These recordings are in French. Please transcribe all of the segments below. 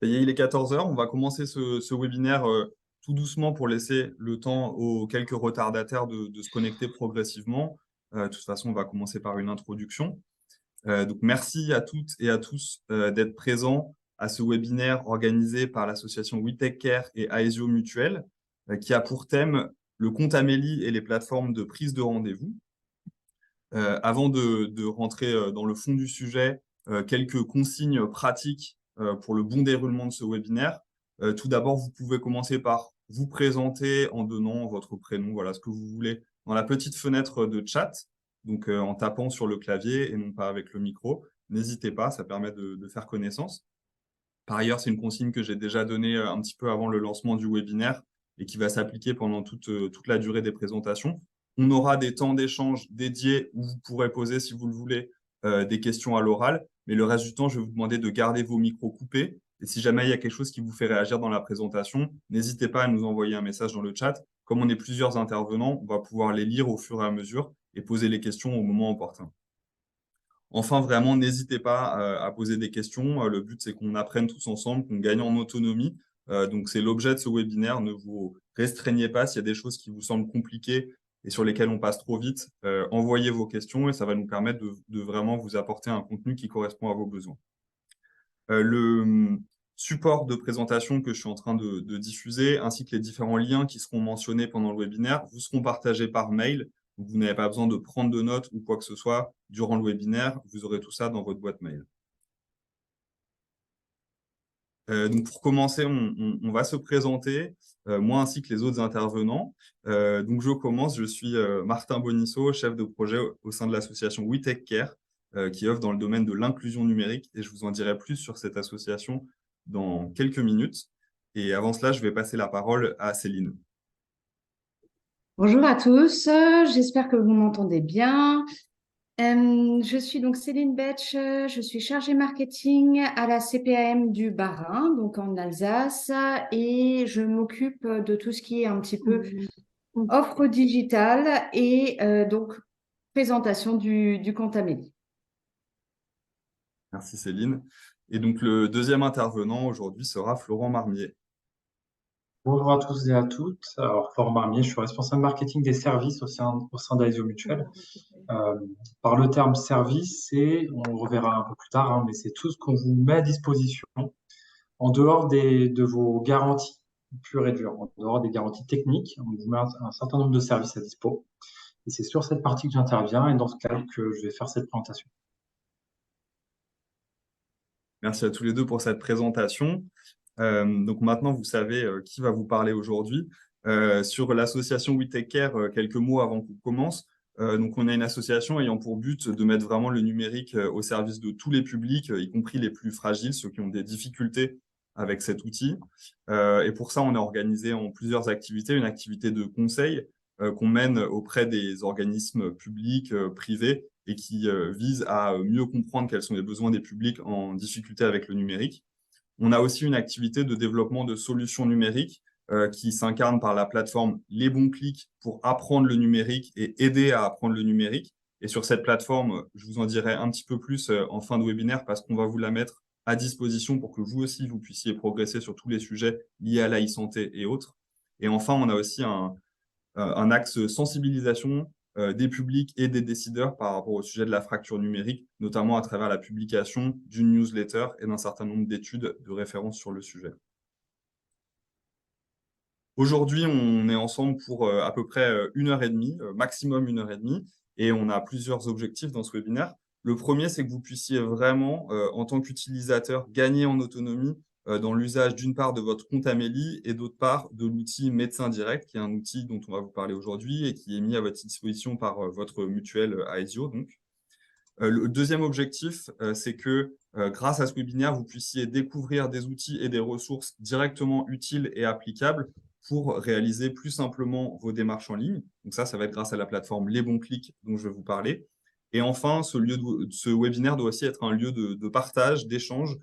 Ça y est, il est 14 heures. On va commencer ce webinaire tout doucement pour laisser le temps aux quelques retardataires de se connecter progressivement. De toute façon, on va commencer par une introduction. Donc, merci à toutes et à tous d'être présents à ce webinaire organisé par l'association We Take Care et Aesio Mutuel, qui a pour thème le compte Amélie et les plateformes de prise de rendez-vous. Avant de rentrer dans le fond du sujet, quelques consignes pratiques pour le bon déroulement de ce webinaire. Tout d'abord, vous pouvez commencer par vous présenter en donnant votre prénom, voilà ce que vous voulez, dans la petite fenêtre de chat, donc en tapant sur le clavier et non pas avec le micro. N'hésitez pas, ça permet de faire connaissance. Par ailleurs, c'est une consigne que j'ai déjà donnée un petit peu avant le lancement du webinaire et qui va s'appliquer pendant toute la durée des présentations. On aura des temps d'échange dédiés où vous pourrez poser, si vous le voulez, des questions à l'oral. Mais le reste du temps, je vais vous demander de garder vos micros coupés. Et si jamais il y a quelque chose qui vous fait réagir dans la présentation, n'hésitez pas à nous envoyer un message dans le chat. Comme on est plusieurs intervenants, on va pouvoir les lire au fur et à mesure et poser les questions au moment opportun. Enfin, vraiment, n'hésitez pas à poser des questions. Le but, c'est qu'on apprenne tous ensemble, qu'on gagne en autonomie. Donc, c'est l'objet de ce webinaire. Ne vous restreignez pas. S'il y a des choses qui vous semblent compliquées et sur lesquelles on passe trop vite, envoyez vos questions et ça va nous permettre de vraiment vous apporter un contenu qui correspond à vos besoins. Le support de présentation que je suis en train de diffuser, ainsi que les différents liens qui seront mentionnés pendant le webinaire, vous seront partagés par mail. Donc, vous n'avez pas besoin de prendre de notes ou quoi que ce soit durant le webinaire. Vous aurez tout ça dans votre boîte mail. Donc pour commencer, on va se présenter, moi ainsi que les autres intervenants. Donc je commence, je suis Martin Bonisso, chef de projet au sein de l'association We Take Care, qui œuvre dans le domaine de l'inclusion numérique. Et je vous en dirai plus sur cette association dans quelques minutes. Et avant cela, je vais passer la parole à Céline. Bonjour à tous, j'espère que vous m'entendez bien. Je suis donc Céline Betch, je suis chargée marketing à la CPAM du Bas-Rhin, donc en Alsace, et je m'occupe de tout ce qui est un petit peu offre digitale et donc présentation du compte Amélie. Merci Céline. Et donc le deuxième intervenant aujourd'hui sera Florent Marmier. Bonjour à tous et à toutes. Alors, Florent Marmier, je suis responsable marketing des services au sein d'Aesio Mutuel. Par le terme service, on le reverra un peu plus tard, mais c'est tout ce qu'on vous met à disposition en dehors de vos garanties pures et dures, en dehors des garanties techniques. On vous met un certain nombre de services à dispo. Et c'est sur cette partie que j'interviens et dans ce cadre que je vais faire cette présentation. Merci à tous les deux pour cette présentation. Donc maintenant, vous savez qui va vous parler aujourd'hui. Sur l'association We Take Care, quelques mots avant qu'on commence. Donc on a une association ayant pour but de mettre vraiment le numérique au service de tous les publics, y compris les plus fragiles, ceux qui ont des difficultés avec cet outil. Et pour ça, on a organisé en plusieurs activités, une activité de conseil qu'on mène auprès des organismes publics, privés, et qui vise à mieux comprendre quels sont les besoins des publics en difficulté avec le numérique. On a aussi une activité de développement de solutions numériques qui s'incarne par la plateforme Les Bons Clics pour apprendre le numérique et aider à apprendre le numérique. Et sur cette plateforme, je vous en dirai un petit peu plus en fin de webinaire parce qu'on va vous la mettre à disposition pour que vous aussi, vous puissiez progresser sur tous les sujets liés à l'e-santé et autres. Et enfin, on a aussi un axe sensibilisation des publics et des décideurs par rapport au sujet de la fracture numérique, notamment à travers la publication d'une newsletter et d'un certain nombre d'études de référence sur le sujet. Aujourd'hui, on est ensemble pour à peu près 1 heure et demie, maximum 1 heure et demie, et on a plusieurs objectifs dans ce webinaire. Le premier, c'est que vous puissiez vraiment, en tant qu'utilisateur, gagner en autonomie dans l'usage d'une part de votre compte Amélie et d'autre part de l'outil Médecin Direct, qui est un outil dont on va vous parler aujourd'hui et qui est mis à votre disposition par votre mutuelle Aesio. Donc. Le deuxième objectif, c'est que grâce à ce webinaire, vous puissiez découvrir des outils et des ressources directement utiles et applicables pour réaliser plus simplement vos démarches en ligne. Donc ça va être grâce à la plateforme Les Bons Clics dont je vais vous parler. Et enfin, ce webinaire doit aussi être un lieu de partage, d'échange.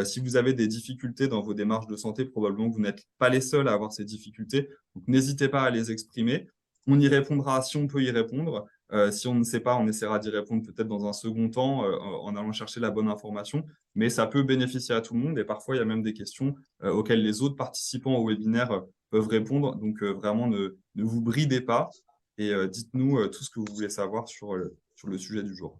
Si vous avez des difficultés dans vos démarches de santé, probablement que vous n'êtes pas les seuls à avoir ces difficultés. Donc n'hésitez pas à les exprimer. On y répondra si on peut y répondre. Si on ne sait pas, on essaiera d'y répondre peut-être dans un second temps en allant chercher la bonne information. Mais ça peut bénéficier à tout le monde et parfois, il y a même des questions auxquelles les autres participants au webinaire peuvent répondre. Donc, vraiment, ne vous bridez pas et dites-nous tout ce que vous voulez savoir sur le sujet du jour.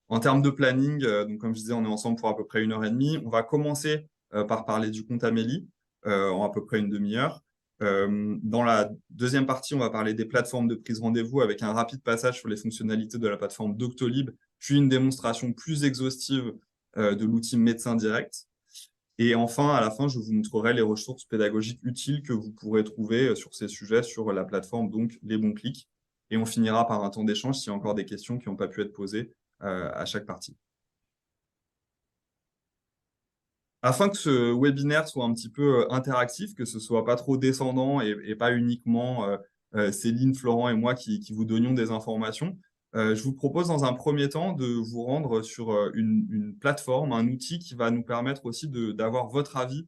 En termes de planning, donc comme je disais, on est ensemble pour à peu près 1 h 30. On va commencer par parler du compte Amélie en à peu près une demi-heure. Dans la deuxième partie, on va parler des plateformes de prise rendez-vous avec un rapide passage sur les fonctionnalités de la plateforme Doctolib, puis une démonstration plus exhaustive de l'outil Médecin Direct. Et enfin, à la fin, je vous montrerai les ressources pédagogiques utiles que vous pourrez trouver sur ces sujets sur la plateforme, donc les bons clics. Et on finira par un temps d'échange s'il y a encore des questions qui n'ont pas pu être posées à chaque partie. Afin que ce webinaire soit un petit peu interactif, que ce soit pas trop descendant et pas uniquement Céline, Florent et moi qui vous donnions des informations, je vous propose dans un premier temps de vous rendre sur une plateforme, un outil qui va nous permettre aussi d'avoir votre avis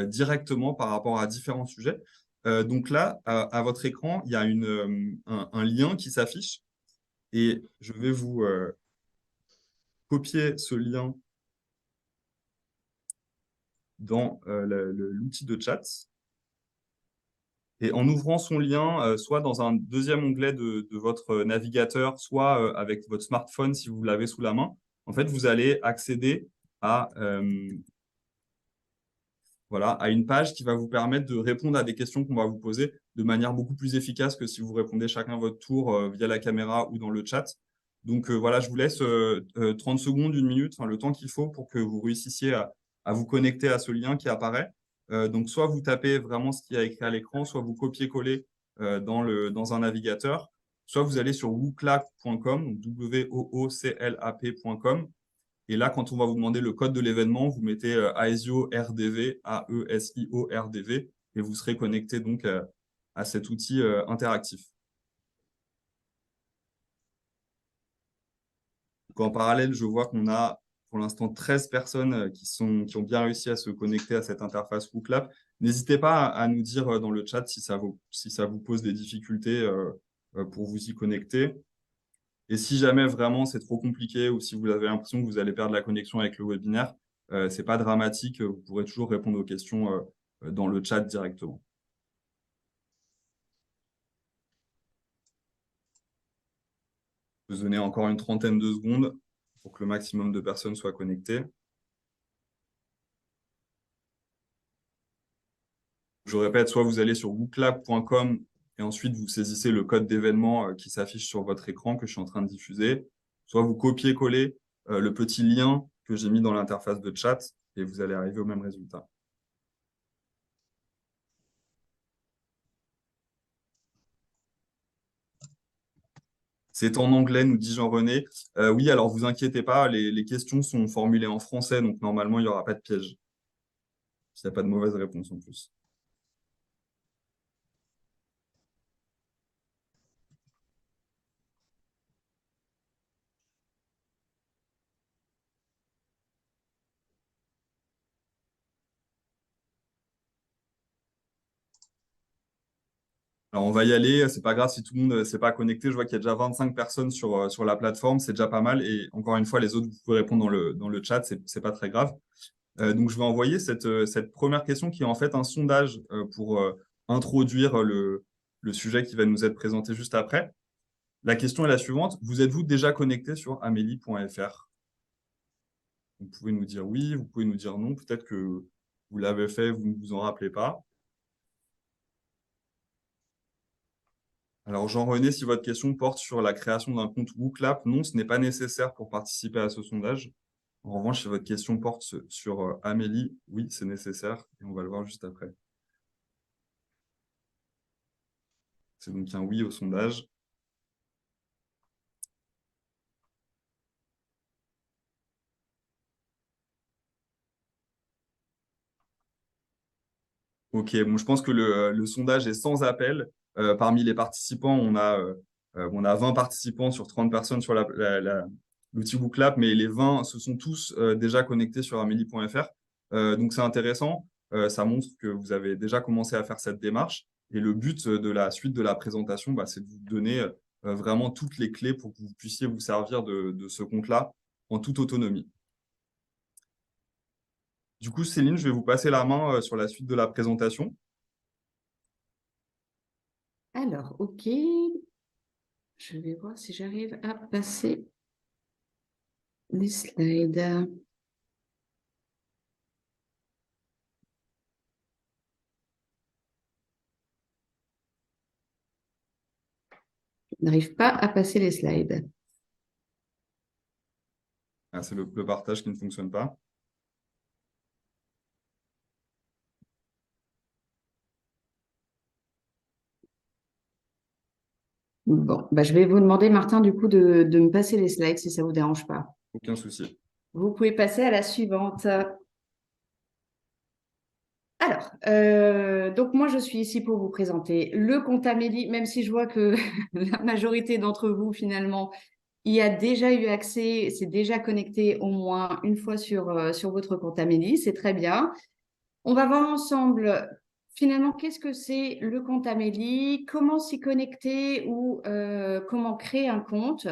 directement par rapport à différents sujets. Donc là, à votre écran, il y a un lien qui s'affiche et je vais vous copier ce lien dans l'outil de chat. Et en ouvrant son lien, soit dans un deuxième onglet de votre navigateur, soit avec votre smartphone si vous l'avez sous la main, en fait, vous allez accéder à, voilà, à une page qui va vous permettre de répondre à des questions qu'on va vous poser de manière beaucoup plus efficace que si vous répondez chacun votre tour via la caméra ou dans le chat. Donc voilà, je vous laisse 30 secondes, 1 minute, le temps qu'il faut pour que vous réussissiez à vous connecter à ce lien qui apparaît. Donc soit vous tapez vraiment ce qu'il y a écrit à l'écran, soit vous copiez-collez dans un navigateur, soit vous allez sur wooclap.com, wooclap.com. Et là, quand on va vous demander le code de l'événement, vous mettez AESIO RDV, AESIO RDV, et vous serez connecté donc à cet outil interactif. Donc, en parallèle, je vois qu'on a pour l'instant 13 personnes qui ont bien réussi à se connecter à cette interface WooClap. N'hésitez pas à nous dire dans le chat si ça vous pose des difficultés pour vous y connecter. Et si jamais vraiment c'est trop compliqué ou si vous avez l'impression que vous allez perdre la connexion avec le webinaire, ce n'est pas dramatique, vous pourrez toujours répondre aux questions dans le chat directement. Je vais vous donner encore une trentaine de secondes pour que le maximum de personnes soient connectées. Je répète, soit vous allez sur wooclap.com et ensuite vous saisissez le code d'événement qui s'affiche sur votre écran que je suis en train de diffuser, soit vous copiez-collez le petit lien que j'ai mis dans l'interface de chat et vous allez arriver au même résultat. C'est en anglais, nous dit Jean-René. Oui, alors vous inquiétez pas, les questions sont formulées en français, donc normalement, il n'y aura pas de piège. Il n'y a pas de mauvaise réponse en plus. Alors, on va y aller. C'est pas grave si tout le monde ne s'est pas connecté. Je vois qu'il y a déjà 25 personnes sur la plateforme. C'est déjà pas mal. Et encore une fois, les autres, vous pouvez répondre dans le chat. C'est pas très grave. Donc, je vais envoyer cette première question qui est en fait un sondage pour introduire le sujet qui va nous être présenté juste après. La question est la suivante. Vous êtes-vous déjà connecté sur amélie.fr? Vous pouvez nous dire oui, vous pouvez nous dire non. Peut-être que vous l'avez fait, vous ne vous en rappelez pas. Alors, Jean-René, si votre question porte sur la création d'un compte WooClap, non, ce n'est pas nécessaire pour participer à ce sondage. En revanche, si votre question porte sur Amélie, oui, c'est nécessaire et on va le voir juste après. C'est donc un oui au sondage. Ok, bon, je pense que le sondage est sans appel. Parmi les participants, on a 20 participants sur 30 personnes sur l'outil WooClap, mais les 20 se sont tous déjà connectés sur amélie.fr. Donc, c'est intéressant. Ça montre que vous avez déjà commencé à faire cette démarche. Et le but de la suite de la présentation, c'est de vous donner vraiment toutes les clés pour que vous puissiez vous servir de ce compte-là en toute autonomie. Du coup, Céline, je vais vous passer la main sur la suite de la présentation. Alors, OK. Je vais voir si j'arrive à passer les slides. Je n'arrive pas à passer les slides. Ah, c'est le partage qui ne fonctionne pas. Bon, bah, je vais vous demander, Martin, du coup, de me passer les slides si ça ne vous dérange pas. Aucun souci. Vous pouvez passer à la suivante. Alors, donc moi, je suis ici pour vous présenter le compte Amélie, même si je vois que la majorité d'entre vous, finalement, y a déjà eu accès, c'est déjà connecté au moins une fois sur votre compte Amélie, c'est très bien. On va voir ensemble, finalement, qu'est-ce que c'est le compte Amélie, comment s'y connecter ou comment créer un compte,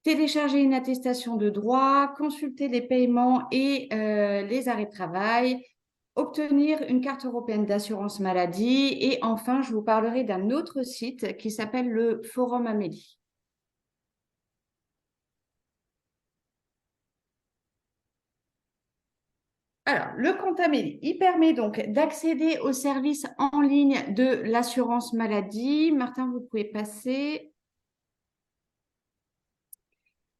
télécharger une attestation de droit, consulter les paiements et les arrêts de travail, obtenir une carte européenne d'assurance maladie et enfin, je vous parlerai d'un autre site qui s'appelle le Forum Amélie. Alors, le compte Amélie, il permet donc d'accéder aux services en ligne de l'assurance maladie. Martin, vous pouvez passer.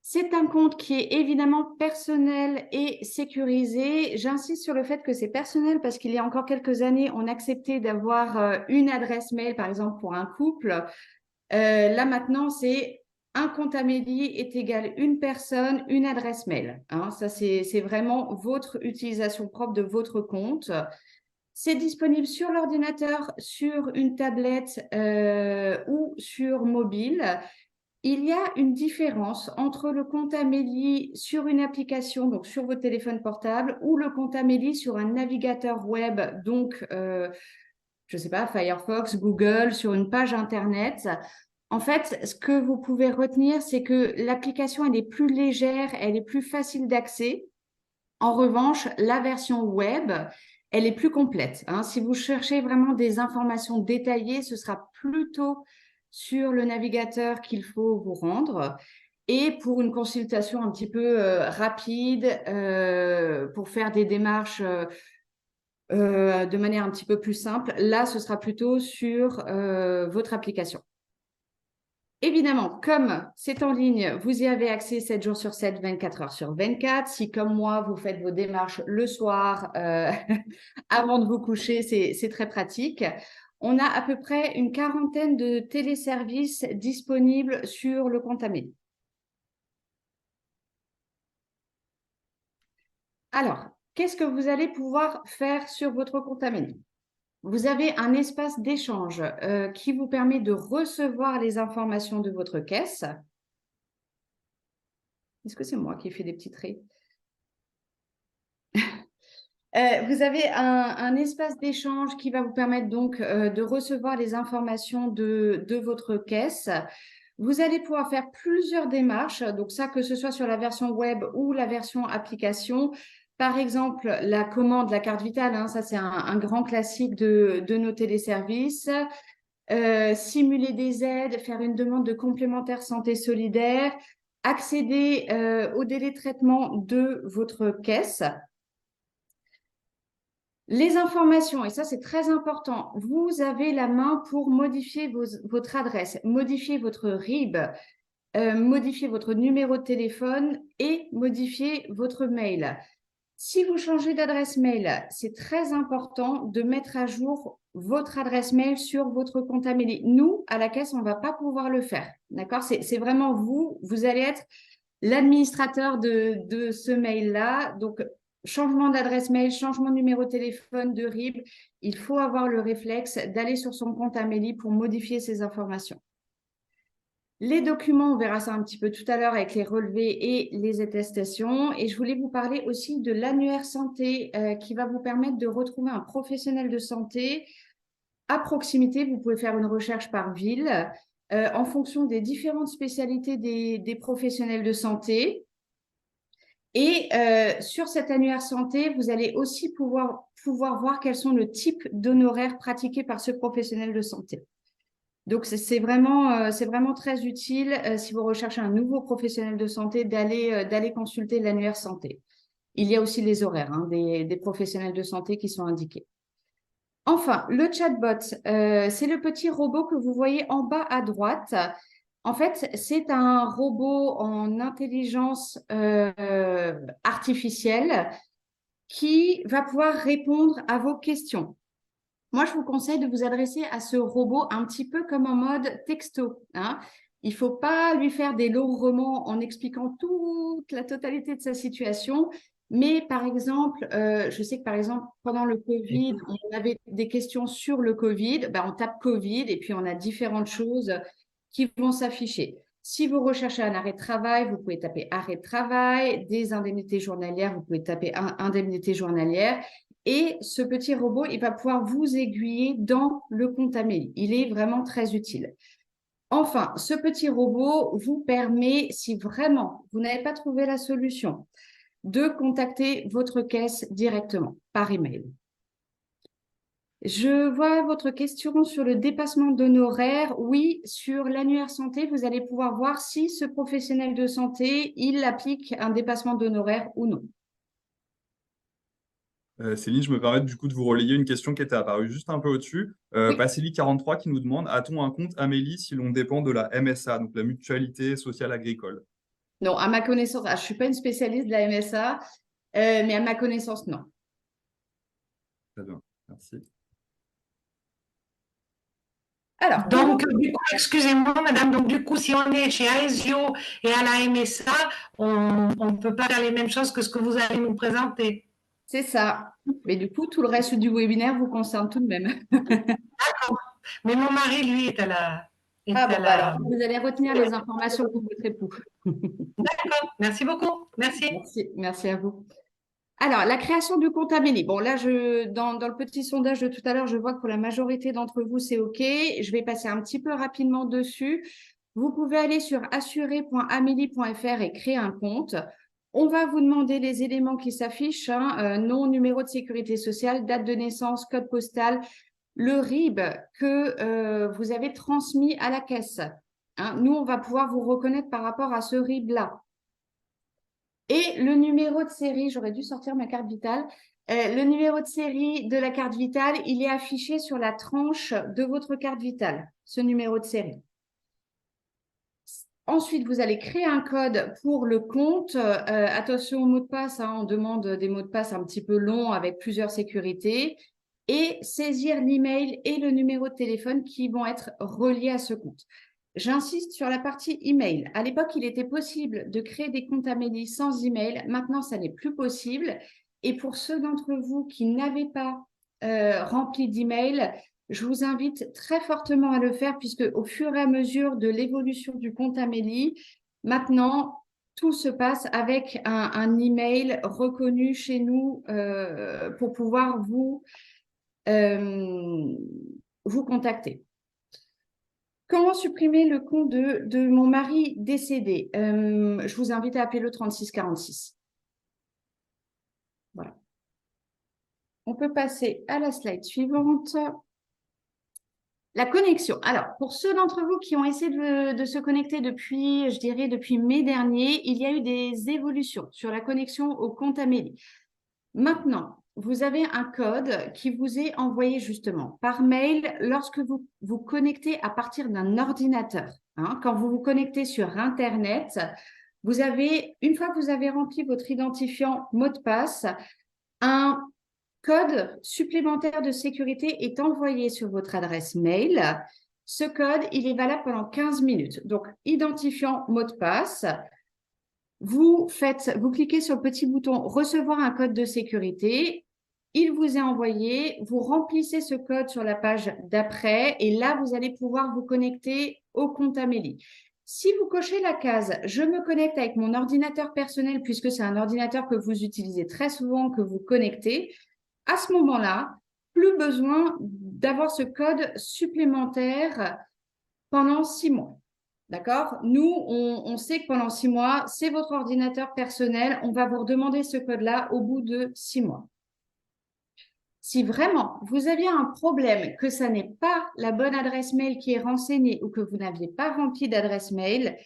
C'est un compte qui est évidemment personnel et sécurisé. J'insiste sur le fait que c'est personnel parce qu'il y a encore quelques années, on acceptait d'avoir une adresse mail, par exemple, pour un couple. Là, maintenant, c'est un compte Amélie est égal une personne, une adresse mail. Hein. Ça, c'est vraiment votre utilisation propre de votre compte. C'est disponible sur l'ordinateur, sur une tablette ou sur mobile. Il y a une différence entre le compte Amélie sur une application, donc sur votre téléphone portable, ou le compte Amélie sur un navigateur web, donc, je ne sais pas, Firefox, Google, sur une page Internet. En fait, ce que vous pouvez retenir, c'est que l'application, elle est plus légère, elle est plus facile d'accès. En revanche, la version web, elle est plus complète. Hein. Si vous cherchez vraiment des informations détaillées, ce sera plutôt sur le navigateur qu'il faut vous rendre. Et pour une consultation un petit peu rapide, pour faire des démarches de manière un petit peu plus simple, là, ce sera plutôt sur votre application. Évidemment, comme c'est en ligne, vous y avez accès 7 jours sur 7, 24 heures sur 24. Si, comme moi, vous faites vos démarches le soir avant de vous coucher, c'est très pratique. On a à peu près une quarantaine de téléservices disponibles sur le compte Amélie. Alors, qu'est-ce que vous allez pouvoir faire sur votre compte Amélie? Vous avez un espace d'échange qui vous permet de recevoir les informations de votre caisse. Est-ce que c'est moi qui ai fait des petits traits? Vous avez un espace d'échange qui va vous permettre donc de recevoir les informations de votre caisse. Vous allez pouvoir faire plusieurs démarches, donc ça que ce soit sur la version web ou la version application. Par exemple, la commande, la carte vitale, hein, ça c'est un grand classique de nos téléservices. Simuler des aides, faire une demande de complémentaire santé solidaire, accéder au délai de traitement de votre caisse. Les informations, et ça c'est très important, vous avez la main pour modifier votre adresse, modifier votre RIB, modifier votre numéro de téléphone et modifier votre mail. Si vous changez d'adresse mail, c'est très important de mettre à jour votre adresse mail sur votre compte Amélie. Nous, à la caisse, on ne va pas pouvoir le faire. D'accord? C'est vraiment vous allez être l'administrateur de ce mail-là. Donc, changement d'adresse mail, changement de numéro de téléphone, de RIB, il faut avoir le réflexe d'aller sur son compte Amélie pour modifier ces informations. Les documents, on verra ça un petit peu tout à l'heure avec les relevés et les attestations. Et je voulais vous parler aussi de l'annuaire santé qui va vous permettre de retrouver un professionnel de santé à proximité. Vous pouvez faire une recherche par ville. en fonction des différentes spécialités des professionnels de santé. Et sur cet annuaire santé, vous allez aussi pouvoir voir quels sont le type d'honoraires pratiqués par ce professionnel de santé. Donc, c'est vraiment très utile si vous recherchez un nouveau professionnel de santé d'aller consulter l'annuaire santé. Il y a aussi les horaires des professionnels de santé qui sont indiqués. Enfin, le chatbot, c'est le petit robot que vous voyez en bas à droite. En fait, c'est un robot en intelligence artificielle qui va pouvoir répondre à vos questions. Moi, je vous conseille de vous adresser à ce robot un petit peu comme en mode texto. Il ne faut pas lui faire des longs romans en expliquant toute la totalité de sa situation. Mais par exemple, je sais que par exemple, pendant le Covid, on avait des questions sur le Covid. On tape Covid et puis on a différentes choses qui vont s'afficher. Si vous recherchez un arrêt de travail, vous pouvez taper arrêt de travail, des indemnités journalières, vous pouvez taper indemnité journalière. Et ce petit robot, il va pouvoir vous aiguiller dans le compte Amélie. Il est vraiment très utile. Enfin, ce petit robot vous permet, si vraiment vous n'avez pas trouvé la solution, de contacter votre caisse directement par email. Je vois votre question sur le dépassement d'honoraires. Oui, sur l'annuaire santé, vous allez pouvoir voir si ce professionnel de santé, il applique un dépassement d'honoraires ou non. Céline, je me permets du coup de vous relayer une question qui était apparue juste un peu au-dessus. Oui. Passeli43 qui nous demande, a-t-on un compte Amélie si l'on dépend de la MSA, donc la Mutualité Sociale Agricole? Non, à ma connaissance, je ne suis pas une spécialiste de la MSA, mais à ma connaissance, non. Très bien, merci. Alors, Donc, du coup, excusez-moi, madame, donc du coup, si on est chez Aesio et à la MSA, on ne peut pas faire les mêmes choses que ce que vous allez nous présenter. c'est ça. Mais du coup, tout le reste du webinaire vous concerne tout de même. D'accord. Mais mon mari, lui, est à la... Alors, vous allez retenir les informations pour votre époux. D'accord, merci beaucoup. Merci. Merci à vous. Alors, la création du compte Amélie. Bon, là, dans le petit sondage de tout à l'heure, je vois que pour la majorité d'entre vous, c'est OK. Je vais passer un petit peu rapidement dessus. Vous pouvez aller sur assuré.amélie.fr et créer un compte. On va vous demander les éléments qui s'affichent, nom, numéro de sécurité sociale, date de naissance, code postal, le RIB que vous avez transmis à la caisse. Nous, on va pouvoir vous reconnaître par rapport à ce RIB-là. Et le numéro de série, j'aurais dû sortir ma carte vitale. Le numéro de série de la carte vitale, il est affiché sur la tranche de votre carte vitale, ce numéro de série. Ensuite, vous allez créer un code pour le compte. Attention aux mots de passe, on demande des mots de passe un petit peu longs avec plusieurs sécurités. Et saisir l'email et le numéro de téléphone qui vont être reliés à ce compte. J'insiste sur la partie email. À l'époque, il était possible de créer des comptes Amélie sans email. Maintenant, ça n'est plus possible. Et pour ceux d'entre vous qui n'avaient pas rempli d'email, je vous invite très fortement à le faire puisque au fur et à mesure de l'évolution du compte Amélie, maintenant, tout se passe avec un email reconnu chez nous pour pouvoir vous contacter. Comment supprimer le compte de mon mari décédé? Je vous invite à appeler le 3646. Voilà. On peut passer à la slide suivante. La connexion. Alors, pour ceux d'entre vous qui ont essayé de se connecter depuis, je dirais, depuis mai dernier, il y a eu des évolutions sur la connexion au compte Amélie. Maintenant, vous avez un code qui vous est envoyé justement par mail lorsque vous vous connectez à partir d'un ordinateur. Quand vous vous connectez sur Internet, vous avez, une fois que vous avez rempli votre identifiant mot de passe, un code supplémentaire de sécurité est envoyé sur votre adresse mail. Ce code, il est valable pendant 15 minutes. Donc, identifiant mot de passe. Vous cliquez sur le petit bouton « Recevoir un code de sécurité ». Il vous est envoyé. Vous remplissez ce code sur la page d'après et là, vous allez pouvoir vous connecter au compte Amélie. Si vous cochez la case « Je me connecte avec mon ordinateur personnel » puisque c'est un ordinateur que vous utilisez très souvent, que vous connectez, à ce moment-là, plus besoin d'avoir ce code supplémentaire pendant 6 mois. D'accord? Nous, on sait que pendant 6 mois, c'est votre ordinateur personnel. On va vous redemander ce code-là au bout de 6 mois. Si vraiment vous aviez un problème, que ça n'est pas la bonne adresse mail qui est renseignée ou que vous n'aviez pas rempli d'adresse mail,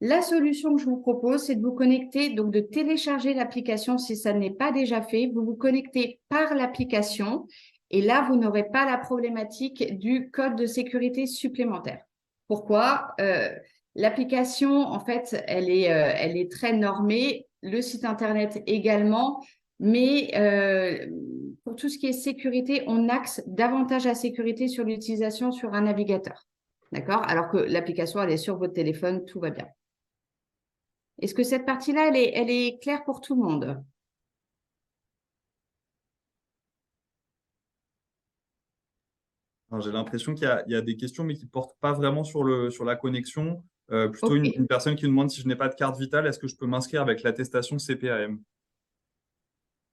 la solution que je vous propose, c'est de vous connecter, donc de télécharger l'application si ça n'est pas déjà fait. Vous vous connectez par l'application et là, vous n'aurez pas la problématique du code de sécurité supplémentaire. Pourquoi? L'application, en fait, elle est très normée, le site Internet également, mais pour tout ce qui est sécurité, on axe davantage la sécurité sur l'utilisation sur un navigateur. D'accord? Alors que l'application, elle est sur votre téléphone, tout va bien. Est-ce que cette partie-là, elle est claire pour tout le monde? J'ai l'impression qu'il y a des questions, mais qui ne portent pas vraiment sur la connexion. Plutôt Ok. une personne qui me demande si je n'ai pas de carte vitale, est-ce que je peux m'inscrire avec l'attestation CPAM?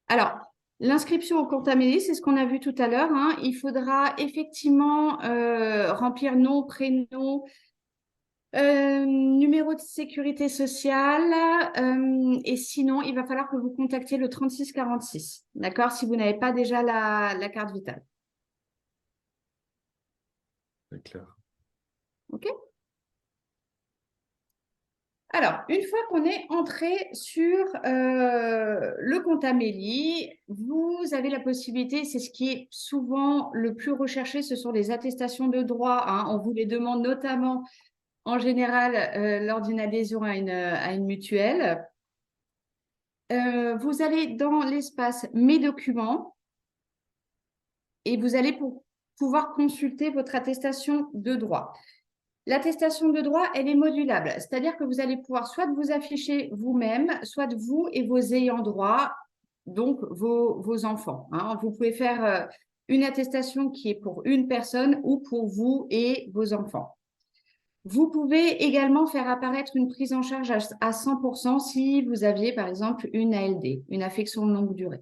Alors, l'inscription au compte Amélie, c'est ce qu'on a vu tout à l'heure, hein. Il faudra effectivement remplir nom, prénom, numéro de sécurité sociale, et sinon, il va falloir que vous contactiez le 3646, d'accord, si vous n'avez pas déjà la carte vitale. C'est clair. OK? Alors, une fois qu'on est entré sur le compte Amélie, vous avez la possibilité, c'est ce qui est souvent le plus recherché, ce sont les attestations de droit, hein. On vous les demande notamment en général lors d'une adhésion à une mutuelle. Vous allez dans l'espace Mes documents et vous allez pouvoir consulter votre attestation de droit. L'attestation de droit, elle est modulable, c'est-à-dire que vous allez pouvoir soit vous afficher vous-même, soit vous et vos ayants droit, donc vos enfants, hein. Vous pouvez faire une attestation qui est pour une personne ou pour vous et vos enfants. Vous pouvez également faire apparaître une prise en charge à 100% si vous aviez, par exemple, une ALD, une affection de longue durée,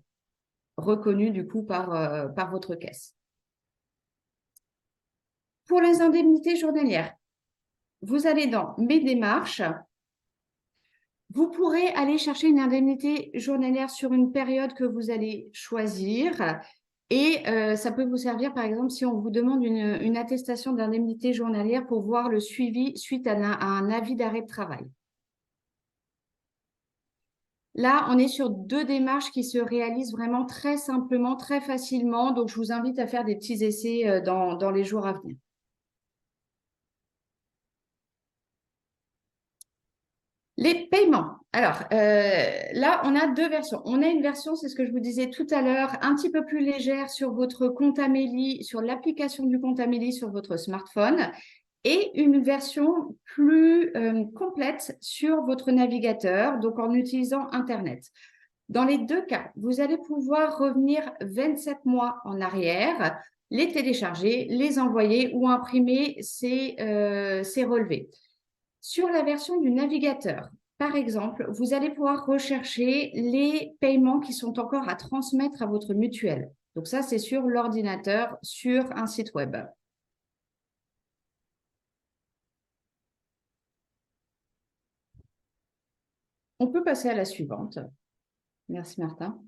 reconnue du coup par votre caisse. Pour les indemnités journalières, vous allez dans Mes démarches. Vous pourrez aller chercher une indemnité journalière sur une période que vous allez choisir. Et ça peut vous servir, par exemple, si on vous demande une attestation d'indemnité journalière pour voir le suivi suite à un avis d'arrêt de travail. Là, on est sur 2 démarches qui se réalisent vraiment très simplement, très facilement. Donc, je vous invite à faire des petits essais dans les jours à venir. Les paiements. Alors, là, on a 2 versions. On a une version, c'est ce que je vous disais tout à l'heure, un petit peu plus légère sur votre compte Amélie, sur l'application du compte Amélie sur votre smartphone, et une version plus complète sur votre navigateur, donc en utilisant Internet. Dans les 2 cas, vous allez pouvoir revenir 27 mois en arrière, les télécharger, les envoyer ou imprimer ces relevés. Sur la version du navigateur, par exemple, vous allez pouvoir rechercher les paiements qui sont encore à transmettre à votre mutuelle. Donc ça, c'est sur l'ordinateur, sur un site web. On peut passer à la suivante. Merci Martin.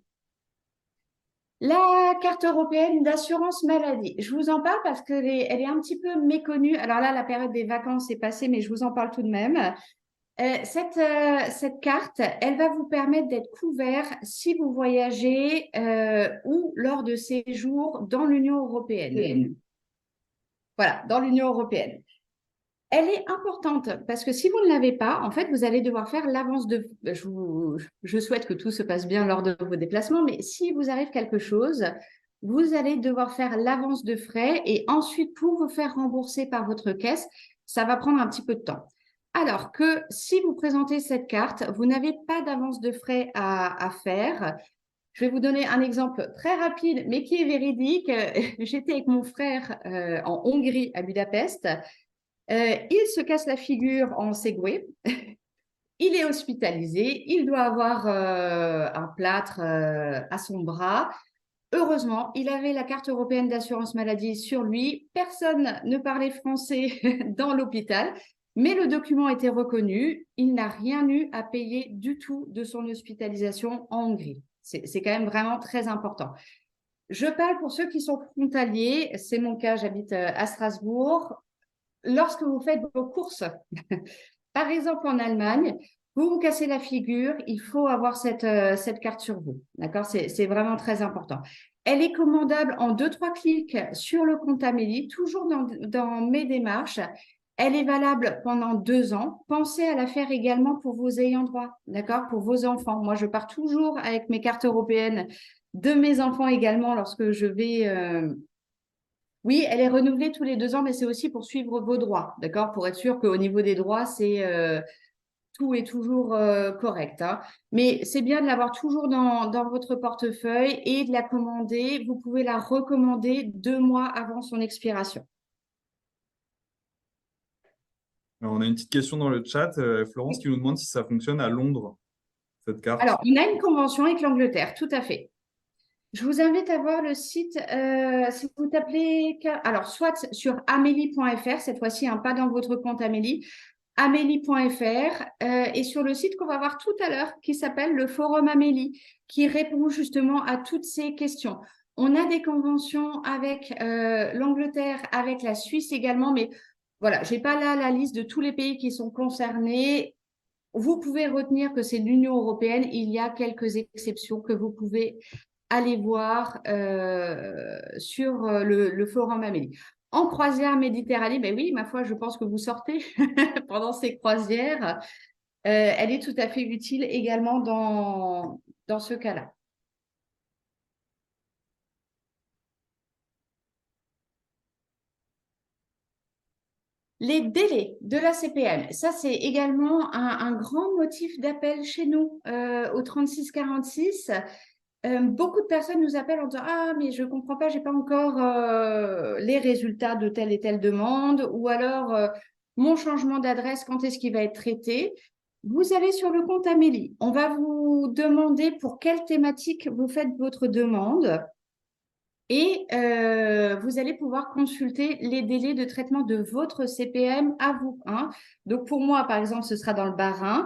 La carte européenne d'assurance maladie. Je vous en parle parce qu'elle est un petit peu méconnue. Alors là, la période des vacances est passée, mais je vous en parle tout de même. Cette carte, elle va vous permettre d'être couvert si vous voyagez ou lors de séjours dans l'Union européenne. Voilà, dans l'Union européenne. Elle est importante parce que si vous ne l'avez pas, en fait, vous allez devoir faire l'avance de... Je souhaite que tout se passe bien lors de vos déplacements, mais si vous arrive quelque chose, vous allez devoir faire l'avance de frais et ensuite, pour vous faire rembourser par votre caisse, ça va prendre un petit peu de temps. Alors que si vous présentez cette carte, vous n'avez pas d'avance de frais à faire. Je vais vous donner un exemple très rapide, mais qui est véridique. J'étais avec mon frère en Hongrie, à Budapest. Il se casse la figure en Segway. Il est hospitalisé. Il doit avoir un plâtre à son bras. Heureusement, il avait la carte européenne d'assurance maladie sur lui. Personne ne parlait français dans l'hôpital, mais le document était reconnu. Il n'a rien eu à payer du tout de son hospitalisation en Hongrie. C'est quand même vraiment très important. Je parle pour ceux qui sont frontaliers. C'est mon cas, j'habite à Strasbourg. Lorsque vous faites vos courses, par exemple en Allemagne, vous vous cassez la figure, il faut avoir cette carte sur vous. D'accord? C'est vraiment très important. Elle est commandable en 2-3 clics sur le compte Amélie, toujours dans mes démarches. Elle est valable pendant 2 ans. Pensez à la faire également pour vos ayants droit, d'accord? Pour vos enfants. Moi, je pars toujours avec mes cartes européennes de mes enfants également lorsque je vais… Oui, elle est renouvelée tous les 2 ans, mais c'est aussi pour suivre vos droits, d'accord? Pour être sûr qu'au niveau des droits, tout est toujours correct, hein. Mais c'est bien de l'avoir toujours dans votre portefeuille et de la commander. Vous pouvez la recommander 2 mois avant son expiration. Alors, on a une petite question dans le chat, Florence, qui nous demande si ça fonctionne à Londres, cette carte. Alors, on a une convention avec l'Angleterre, tout à fait. Je vous invite à voir le site, si vous tapez, alors soit sur amélie.fr, cette fois-ci, pas dans votre compte Amélie, amélie.fr, et sur le site qu'on va voir tout à l'heure, qui s'appelle le Forum Amélie, qui répond justement à toutes ces questions. On a des conventions avec l'Angleterre, avec la Suisse également, mais voilà, je n'ai pas là la liste de tous les pays qui sont concernés. Vous pouvez retenir que c'est l'Union européenne. Il y a quelques exceptions que vous pouvez aller voir sur le Forum Amélie. En croisière Méditerranée, ben oui, ma foi, je pense que vous sortez pendant ces croisières. Elle est tout à fait utile également dans ce cas-là. Les délais de la CPM, ça c'est également un grand motif d'appel chez nous au 3646. Beaucoup de personnes nous appellent en disant « Ah, mais je ne comprends pas, je n'ai pas encore les résultats de telle et telle demande » ou alors « Mon changement d'adresse, quand est-ce qu'il va être traité ?» Vous allez sur le compte Amélie. On va vous demander pour quelle thématique vous faites votre demande et vous allez pouvoir consulter les délais de traitement de votre CPM à vous, hein. Donc, pour moi, par exemple, ce sera dans le Bas-Rhin.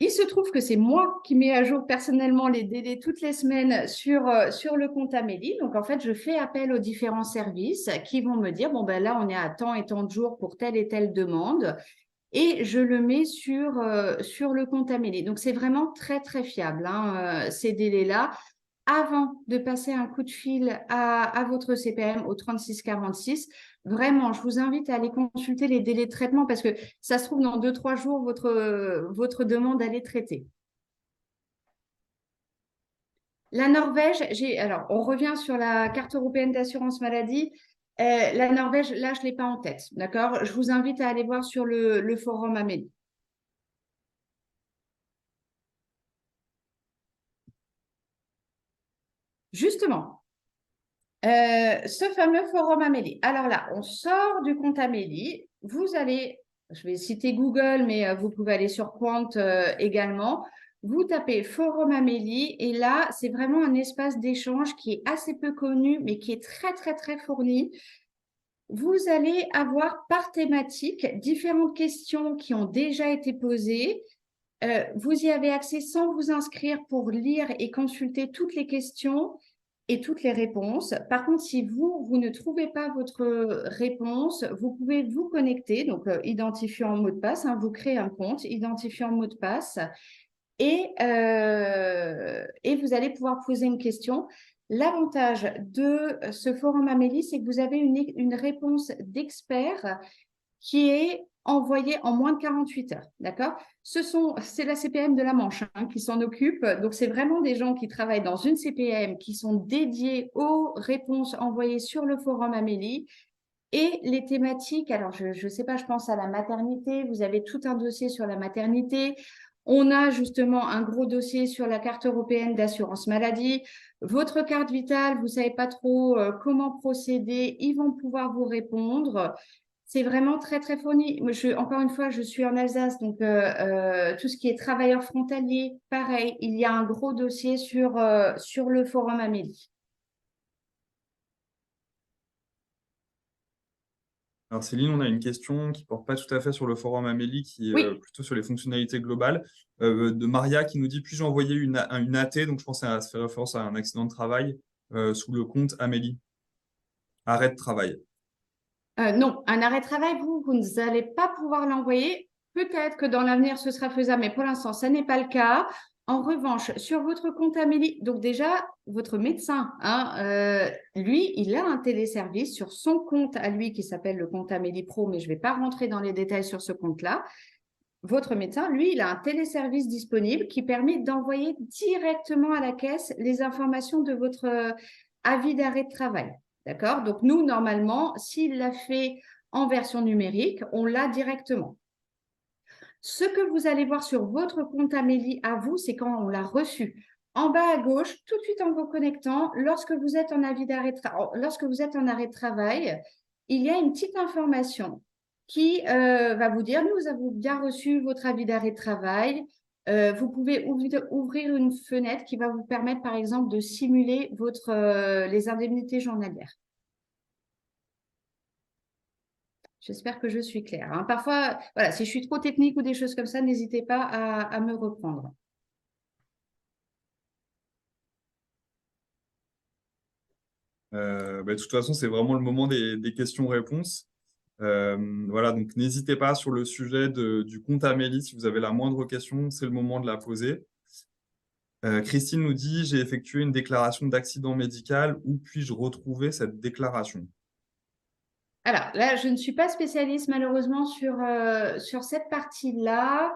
Il se trouve que c'est moi qui mets à jour personnellement les délais toutes les semaines sur le compte Amélie. Donc, en fait, je fais appel aux différents services qui vont me dire, bon, ben là, on est à tant et tant de jours pour telle et telle demande. Et je le mets sur le compte Amélie. Donc, c'est vraiment très, très fiable, hein, ces délais-là. Avant de passer un coup de fil à votre CPM au 3646, vraiment, je vous invite à aller consulter les délais de traitement parce que ça se trouve dans 2-3 jours, votre demande, elle est traitée. La Norvège, alors on revient sur la carte européenne d'assurance maladie. La Norvège, là, je ne l'ai pas en tête, d'accord? Je vous invite à aller voir sur le forum Amélie. Justement, ce fameux forum Amélie. Alors là, on sort du compte Amélie. Vous allez, je vais citer Google, mais vous pouvez aller sur Quant également. Vous tapez forum Amélie et là, c'est vraiment un espace d'échange qui est assez peu connu, mais qui est très, très, très fourni. Vous allez avoir par thématique différentes questions qui ont déjà été posées. Vous y avez accès sans vous inscrire pour lire et consulter toutes les questions et toutes les réponses. Par contre, si vous ne trouvez pas votre réponse, vous pouvez vous connecter, donc identifiant mot de passe, hein, vous créez un compte, identifiant mot de passe, et vous allez pouvoir poser une question. L'avantage de ce forum Amélie, c'est que vous avez une réponse d'expert qui est envoyée en moins de 48 heures, d'accord? C'est la CPM de la Manche qui s'en occupe. Donc, c'est vraiment des gens qui travaillent dans une CPM qui sont dédiés aux réponses envoyées sur le forum Amélie. Et les thématiques, alors je ne sais pas, je pense à la maternité. Vous avez tout un dossier sur la maternité. On a justement un gros dossier sur la carte européenne d'assurance maladie. Votre carte vitale, vous ne savez pas trop comment procéder, ils vont pouvoir vous répondre. c'est vraiment très, très fourni. Moi, encore une fois, je suis en Alsace, donc tout ce qui est travailleurs frontaliers, pareil, il y a un gros dossier sur le forum Amélie. Alors Céline, on a une question qui ne porte pas tout à fait sur le forum Amélie, qui est Oui, plutôt sur les fonctionnalités globales, de Maria qui nous dit, puis-je envoyer une AT, donc je pense que ça fait référence à un accident de travail, sous le compte Amélie. Arrêt de travail. non, un arrêt de travail, vous n'allez pas pouvoir l'envoyer. Peut-être que dans l'avenir, ce sera faisable, mais pour l'instant, ça n'est pas le cas. En revanche, sur votre compte Amélie, donc déjà, votre médecin, hein, lui, il a un téléservice sur son compte à lui qui s'appelle le compte Amélie Pro, mais je ne vais pas rentrer dans les détails sur ce compte-là. Votre médecin, lui, il a un téléservice disponible qui permet d'envoyer directement à la caisse les informations de votre avis d'arrêt de travail. D'accord? Donc, nous, normalement, s'il l'a fait en version numérique, on l'a directement. Ce que vous allez voir sur votre compte Amélie à vous, c'est quand on l'a reçu. En bas à gauche, tout de suite en vous connectant, lorsque vous êtes en arrêt de travail, il y a une petite information qui va vous dire, nous avons bien reçu votre avis d'arrêt de travail. Vous pouvez ouvrir une fenêtre qui va vous permettre, par exemple, de simuler les indemnités journalières. J'espère que je suis claire, hein. Parfois, voilà, si je suis trop technique ou des choses comme ça, n'hésitez pas à me reprendre. De toute façon, c'est vraiment le moment des questions-réponses. Voilà, donc n'hésitez pas sur le sujet du compte Amélie. Si vous avez la moindre question, c'est le moment de la poser. Christine nous dit, j'ai effectué une déclaration d'accident médical. Où puis-je retrouver cette déclaration? Alors là, je ne suis pas spécialiste malheureusement sur cette partie-là.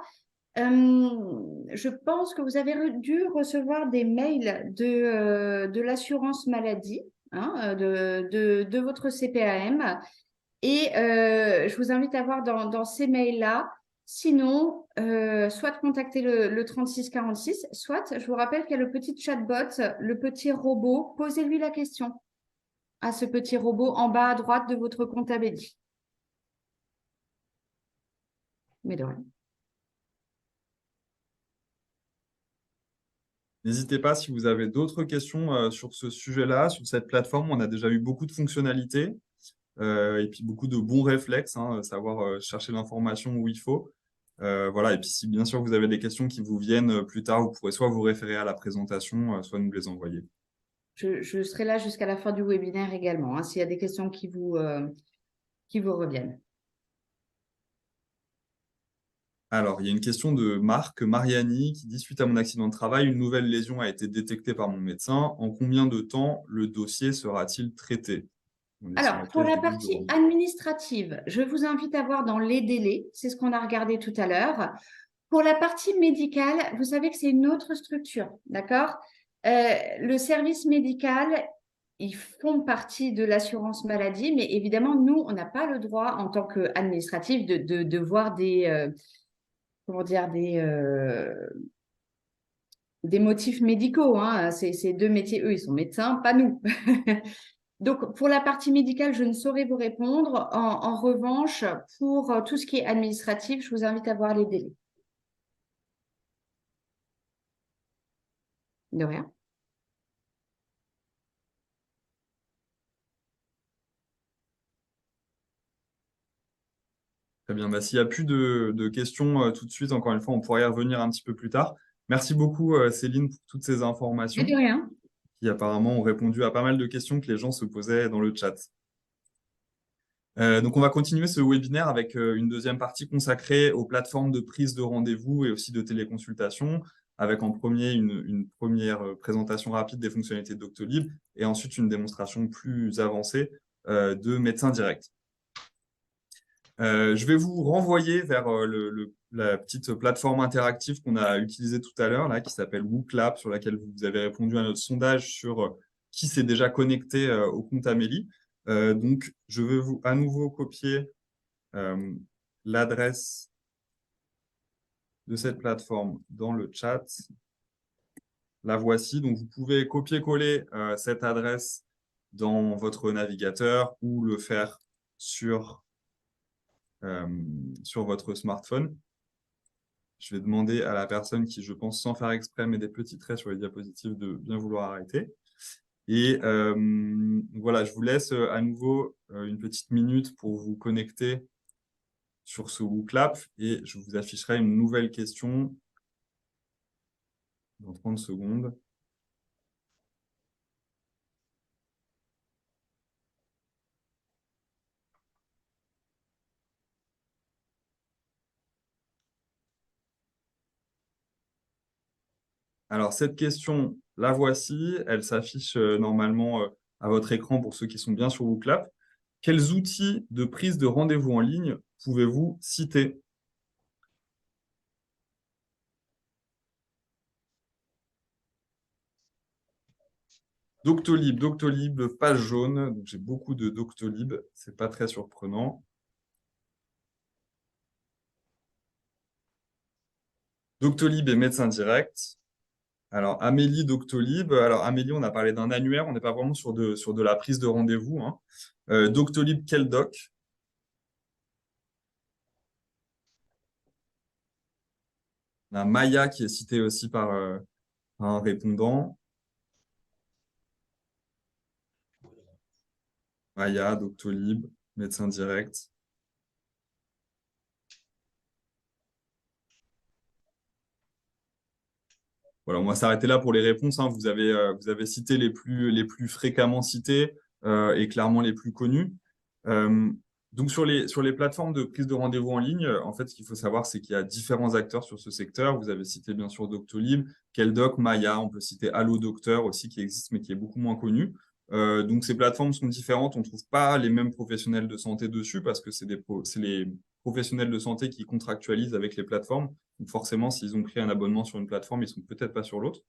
Je pense que vous avez dû recevoir des mails de l'assurance maladie, hein, de votre CPAM. Et je vous invite à voir dans ces mails-là. Sinon, soit contacter le 3646, soit je vous rappelle qu'il y a le petit chatbot, le petit robot. Posez-lui la question à ce petit robot en bas à droite de votre compte Amélie. Mais de rien. N'hésitez pas si vous avez d'autres questions sur ce sujet-là, sur cette plateforme. On a déjà eu beaucoup de fonctionnalités et puis beaucoup de bons réflexes, hein, savoir chercher l'information où il faut. Voilà. Et puis si bien sûr vous avez des questions qui vous viennent plus tard, vous pourrez soit vous référer à la présentation, soit nous les envoyer. Je serai là jusqu'à la fin du webinaire également, hein, s'il y a des questions qui vous reviennent. Alors, il y a une question de Marc Mariani qui dit, suite à mon accident de travail, une nouvelle lésion a été détectée par mon médecin. En combien de temps le dossier sera-t-il traité? On est sur Alors, pour pièce la du livre de partie revue. administrative, je vous invite à voir dans les délais, c'est ce qu'on a regardé tout à l'heure. Pour la partie médicale, vous savez que c'est une autre structure, d'accord? Le service médical, ils font partie de l'assurance maladie, mais évidemment, nous, on n'a pas le droit, en tant qu'administratif, de voir comment dire, des motifs médicaux, hein. Ces deux métiers, eux, ils sont médecins, pas nous. Donc, pour la partie médicale, je ne saurais vous répondre. En revanche, pour tout ce qui est administratif, je vous invite à voir les délais. De rien. Très bien. S'il n'y a plus de questions tout de suite, encore une fois, on pourrait y revenir un petit peu plus tard. Merci beaucoup, Céline, pour toutes ces Mais informations de rien. qui apparemment ont répondu à pas mal de questions que les gens se posaient dans le chat. Donc, on va continuer ce webinaire avec une deuxième partie consacrée aux plateformes de prise de rendez-vous et aussi de téléconsultation, avec en premier une première présentation rapide des fonctionnalités de Doctolib et ensuite une démonstration plus avancée de médecin direct. Je vais vous renvoyer vers la petite plateforme interactive qu'on a utilisée tout à l'heure, là, qui s'appelle WooClap, sur laquelle vous avez répondu à notre sondage sur qui s'est déjà connecté au compte Amélie. Donc, je vais à nouveau copier l'adresse de cette plateforme dans le chat. La voici. Donc, vous pouvez copier-coller cette adresse dans votre navigateur ou le faire sur sur votre smartphone. Je vais demander à la personne qui, je pense, sans faire exprès, met des petits traits sur les diapositives de bien vouloir arrêter. Et voilà, je vous laisse à nouveau une petite minute pour vous connecter sur ce WooClap et je vous afficherai une nouvelle question dans 30 secondes. Alors, cette question, la voici. Elle s'affiche normalement à votre écran pour ceux qui sont bien sur WooClap. Quels outils de prise de rendez-vous en ligne pouvez-vous citer? Doctolib, page jaune. Donc, j'ai beaucoup de Doctolib. Ce n'est pas très surprenant. Doctolib et Médecin Direct. Alors, Amélie, Doctolib. Alors, Amélie, on a parlé d'un annuaire. On n'est pas vraiment sur de la prise de rendez-vous, hein. Doctolib, quel doc? On a Maya qui est citée aussi par un répondant. Maya, Doctolib, Médecin Direct. Voilà, on va s'arrêter là pour les réponses, hein. Vous avez cité les plus fréquemment cités et clairement les plus connus. Donc, sur les plateformes de prise de rendez-vous en ligne, en fait, ce qu'il faut savoir, c'est qu'il y a différents acteurs sur ce secteur. Vous avez cité bien sûr Doctolib, Keldoc, Maya. On peut citer Allo Docteur aussi qui existe, mais qui est beaucoup moins connu. Donc, ces plateformes sont différentes. On ne trouve pas les mêmes professionnels de santé dessus parce que c'est les professionnels de santé qui contractualisent avec les plateformes. Donc, forcément, s'ils ont pris un abonnement sur une plateforme, ils ne sont peut-être pas sur l'autre.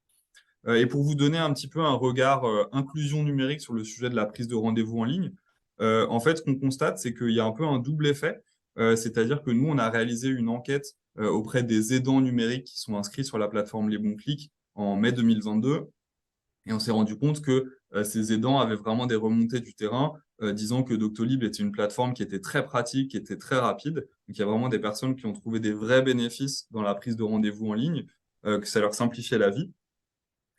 Et pour vous donner un petit peu un regard inclusion numérique sur le sujet de la prise de rendez-vous en ligne, en fait, ce qu'on constate, c'est qu'il y a un peu un double effet. C'est-à-dire que nous, on a réalisé une enquête auprès des aidants numériques qui sont inscrits sur la plateforme Les Bons Clics en mai 2022. Et on s'est rendu compte que ces aidants avaient vraiment des remontées du terrain, disant que Doctolib était une plateforme qui était très pratique, qui était très rapide. Donc, il y a vraiment des personnes qui ont trouvé des vrais bénéfices dans la prise de rendez-vous en ligne, que ça leur simplifiait la vie.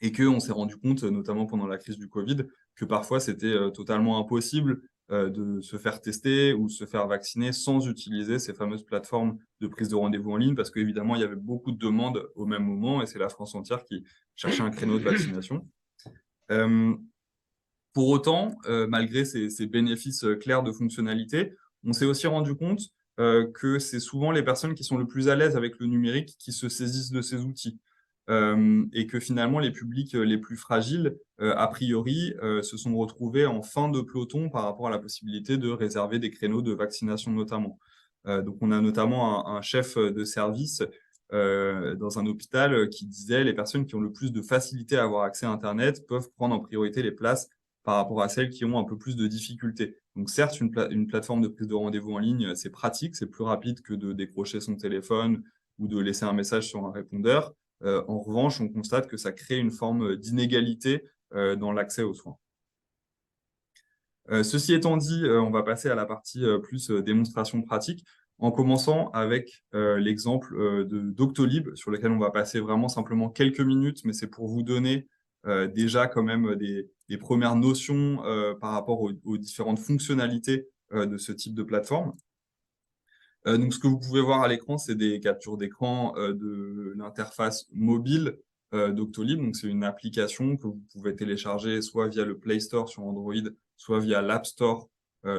Et qu'on s'est rendu compte, notamment pendant la crise du Covid, que parfois c'était totalement impossible de se faire tester ou se faire vacciner sans utiliser ces fameuses plateformes de prise de rendez-vous en ligne, parce qu'évidemment, il y avait beaucoup de demandes au même moment, et c'est la France entière qui cherchait un créneau de vaccination. Pour autant, malgré ces bénéfices clairs de fonctionnalité, on s'est aussi rendu compte que c'est souvent les personnes qui sont le plus à l'aise avec le numérique qui se saisissent de ces outils. Et que finalement, les publics les plus fragiles, a priori, se sont retrouvés en fin de peloton par rapport à la possibilité de réserver des créneaux de vaccination notamment. Donc, on a notamment un chef de service dans un hôpital qui disait les personnes qui ont le plus de facilité à avoir accès à Internet peuvent prendre en priorité les places par rapport à celles qui ont un peu plus de difficultés. Donc certes, une plateforme de prise de rendez-vous en ligne, c'est pratique, c'est plus rapide que de décrocher son téléphone ou de laisser un message sur un répondeur. En revanche, on constate que ça crée une forme d'inégalité dans l'accès aux soins. Ceci étant dit, on va passer à la partie plus démonstration pratique, en commençant avec l'exemple de Doctolib, sur lequel on va passer vraiment simplement quelques minutes, mais c'est pour vous donner déjà quand même des premières notions par rapport aux différentes fonctionnalités de ce type de plateforme. Donc, ce que vous pouvez voir à l'écran, c'est des captures d'écran de l'interface mobile Doctolib. Donc, c'est une application que vous pouvez télécharger soit via le Play Store sur Android, soit via l'App Store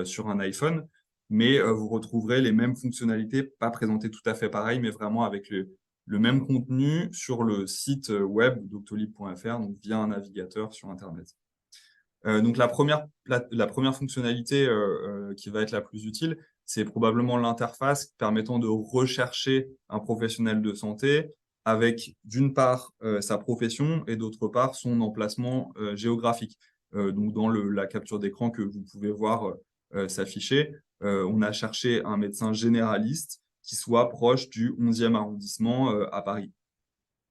sur un iPhone. Mais vous retrouverez les mêmes fonctionnalités, pas présentées tout à fait pareil, mais vraiment avec le même contenu sur le site web doctolib.fr, donc via un navigateur sur Internet. Donc, la première fonctionnalité qui va être la plus utile, c'est probablement l'interface permettant de rechercher un professionnel de santé avec, d'une part, sa profession et d'autre part, son emplacement géographique. Donc, dans la capture d'écran que vous pouvez voir s'afficher, on a cherché un médecin généraliste qui soit proche du 11e arrondissement à Paris.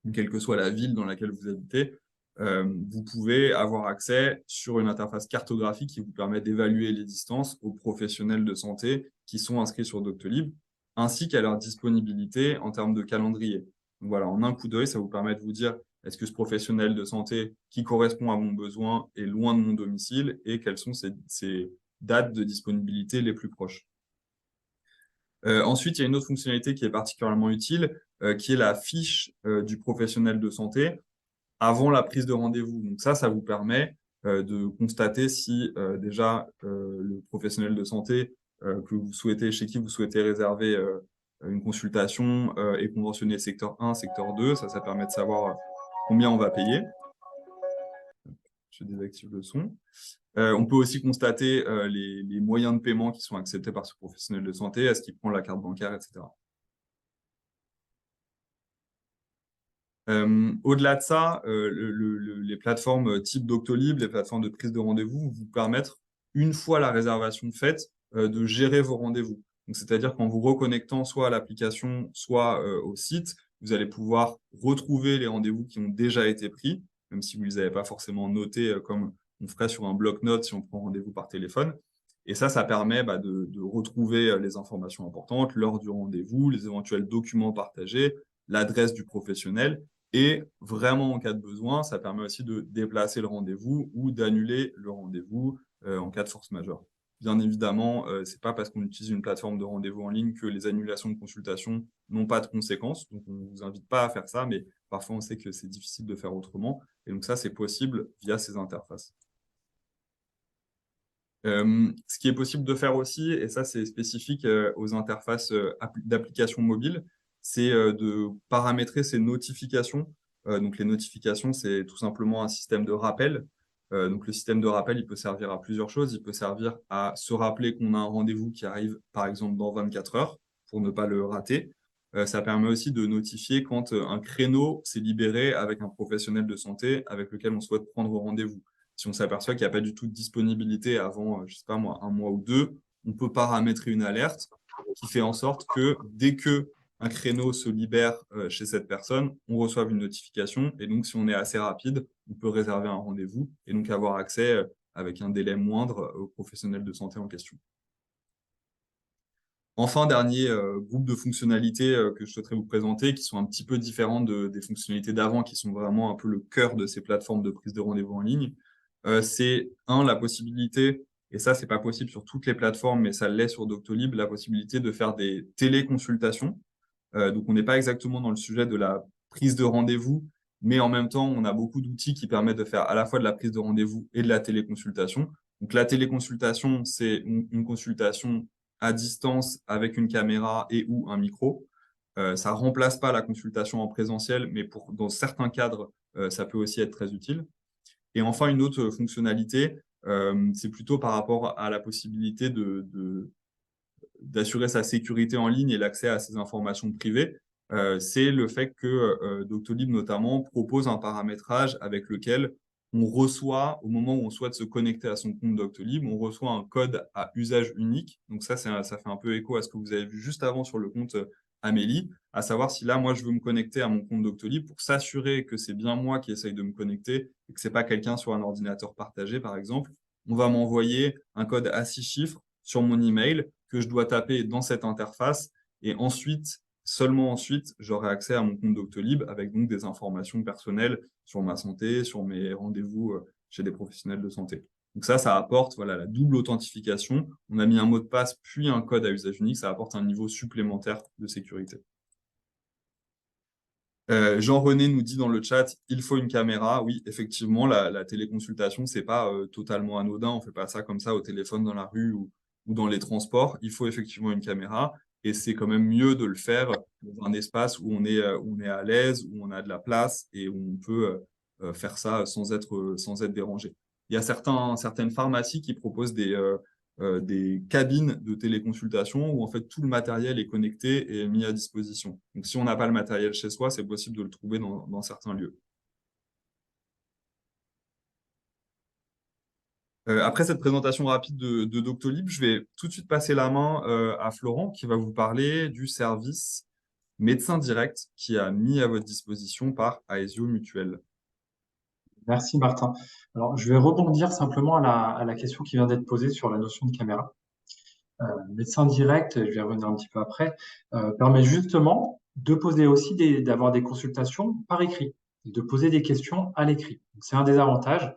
Donc, quelle que soit la ville dans laquelle vous habitez, vous pouvez avoir accès sur une interface cartographique qui vous permet d'évaluer les distances aux professionnels de santé qui sont inscrits sur Doctolib, ainsi qu'à leur disponibilité en termes de calendrier. Donc voilà, en un coup d'œil, ça vous permet de vous dire est-ce que ce professionnel de santé qui correspond à mon besoin est loin de mon domicile et quelles sont ses dates de disponibilité les plus proches. Ensuite, il y a une autre fonctionnalité qui est particulièrement utile, qui est la fiche du professionnel de santé avant la prise de rendez-vous. Donc ça vous permet de constater si déjà le professionnel de santé chez qui vous souhaitez réserver une consultation est conventionné secteur 1, secteur 2. Ça permet de savoir combien on va payer. Je désactive le son. On peut aussi constater les moyens de paiement qui sont acceptés par ce professionnel de santé, est-ce qu'il prend la carte bancaire, etc. Au-delà de ça, les plateformes type Doctolib, les plateformes de prise de rendez-vous, vous permettre, une fois la réservation faite, de gérer vos rendez-vous. Donc, c'est-à-dire qu'en vous reconnectant soit à l'application, soit au site, vous allez pouvoir retrouver les rendez-vous qui ont déjà été pris, même si vous ne les avez pas forcément notés comme on ferait sur un bloc-notes si on prend rendez-vous par téléphone. Et ça permet de retrouver les informations importantes, l'heure du rendez-vous, les éventuels documents partagés, l'adresse du professionnel. Et vraiment, en cas de besoin, ça permet aussi de déplacer le rendez-vous ou d'annuler le rendez-vous en cas de force majeure. Bien évidemment, ce n'est pas parce qu'on utilise une plateforme de rendez-vous en ligne que les annulations de consultation n'ont pas de conséquences. Donc, on ne vous invite pas à faire ça, mais parfois, on sait que c'est difficile de faire autrement. Et donc, ça, c'est possible via ces interfaces. Ce qui est possible de faire aussi, et ça, c'est spécifique aux interfaces d'applications mobiles, c'est de paramétrer ces notifications. Donc, les notifications, c'est tout simplement un système de rappel. Donc, le système de rappel, il peut servir à plusieurs choses. Il peut servir à se rappeler qu'on a un rendez-vous qui arrive, par exemple, dans 24 heures, pour ne pas le rater. Ça permet aussi de notifier quand un créneau s'est libéré avec un professionnel de santé avec lequel on souhaite prendre rendez-vous. Si on s'aperçoit qu'il n'y a pas du tout de disponibilité avant, je ne sais pas moi, 1 mois ou 2, on peut paramétrer une alerte qui fait en sorte que dès que un créneau se libère chez cette personne, on reçoive une notification. Et donc, si on est assez rapide, on peut réserver un rendez-vous et donc avoir accès avec un délai moindre au professionnel de santé en question. Enfin, dernier groupe de fonctionnalités que je souhaiterais vous présenter, qui sont un petit peu différentes des fonctionnalités d'avant, qui sont vraiment un peu le cœur de ces plateformes de prise de rendez-vous en ligne. C'est la possibilité, et ça, c'est pas possible sur toutes les plateformes, mais ça l'est sur Doctolib, la possibilité de faire des téléconsultations. Donc, on n'est pas exactement dans le sujet de la prise de rendez-vous, mais en même temps, on a beaucoup d'outils qui permettent de faire à la fois de la prise de rendez-vous et de la téléconsultation. Donc, la téléconsultation, c'est une consultation à distance avec une caméra et ou un micro. Ça ne remplace pas la consultation en présentiel, mais dans certains cadres, ça peut aussi être très utile. Et enfin, une autre fonctionnalité, c'est plutôt par rapport à la possibilité d'assurer sa sécurité en ligne et l'accès à ses informations privées. C'est le fait que Doctolib, notamment, propose un paramétrage avec lequel on reçoit, au moment où on souhaite se connecter à son compte Doctolib, on reçoit un code à usage unique. Donc ça fait un peu écho à ce que vous avez vu juste avant sur le compte Amélie, à savoir si là, moi, je veux me connecter à mon compte Doctolib pour s'assurer que c'est bien moi qui essaye de me connecter et que ce n'est pas quelqu'un sur un ordinateur partagé, par exemple. On va m'envoyer un code à 6 chiffres sur mon email que je dois taper dans cette interface et ensuite, seulement ensuite, j'aurai accès à mon compte Doctolib avec donc des informations personnelles sur ma santé, sur mes rendez-vous chez des professionnels de santé. Donc ça apporte la double authentification. On a mis un mot de passe puis un code à usage unique. Ça apporte un niveau supplémentaire de sécurité. Jean-René nous dit dans le chat, il faut une caméra. Oui, effectivement, la téléconsultation, ce n'est pas totalement anodin. On ne fait pas ça comme ça au téléphone dans la rue ou dans les transports. Il faut effectivement une caméra. Et c'est quand même mieux de le faire dans un espace où on est à l'aise, où on a de la place et où on peut faire ça sans être dérangé. Il y a certaines pharmacies qui proposent des cabines de téléconsultation où en fait tout le matériel est connecté et mis à disposition. Donc si on n'a pas le matériel chez soi, c'est possible de le trouver dans certains lieux. Après cette présentation rapide de Doctolib, je vais tout de suite passer la main à Florent qui va vous parler du service médecin direct qui a mis à votre disposition par Aesio Mutuelle. Merci Martin. Alors, je vais rebondir simplement à la question qui vient d'être posée sur la notion de caméra. Médecin direct, je vais revenir un petit peu après, permet justement de poser aussi d'avoir des consultations par écrit, de poser des questions à l'écrit. C'est un des avantages.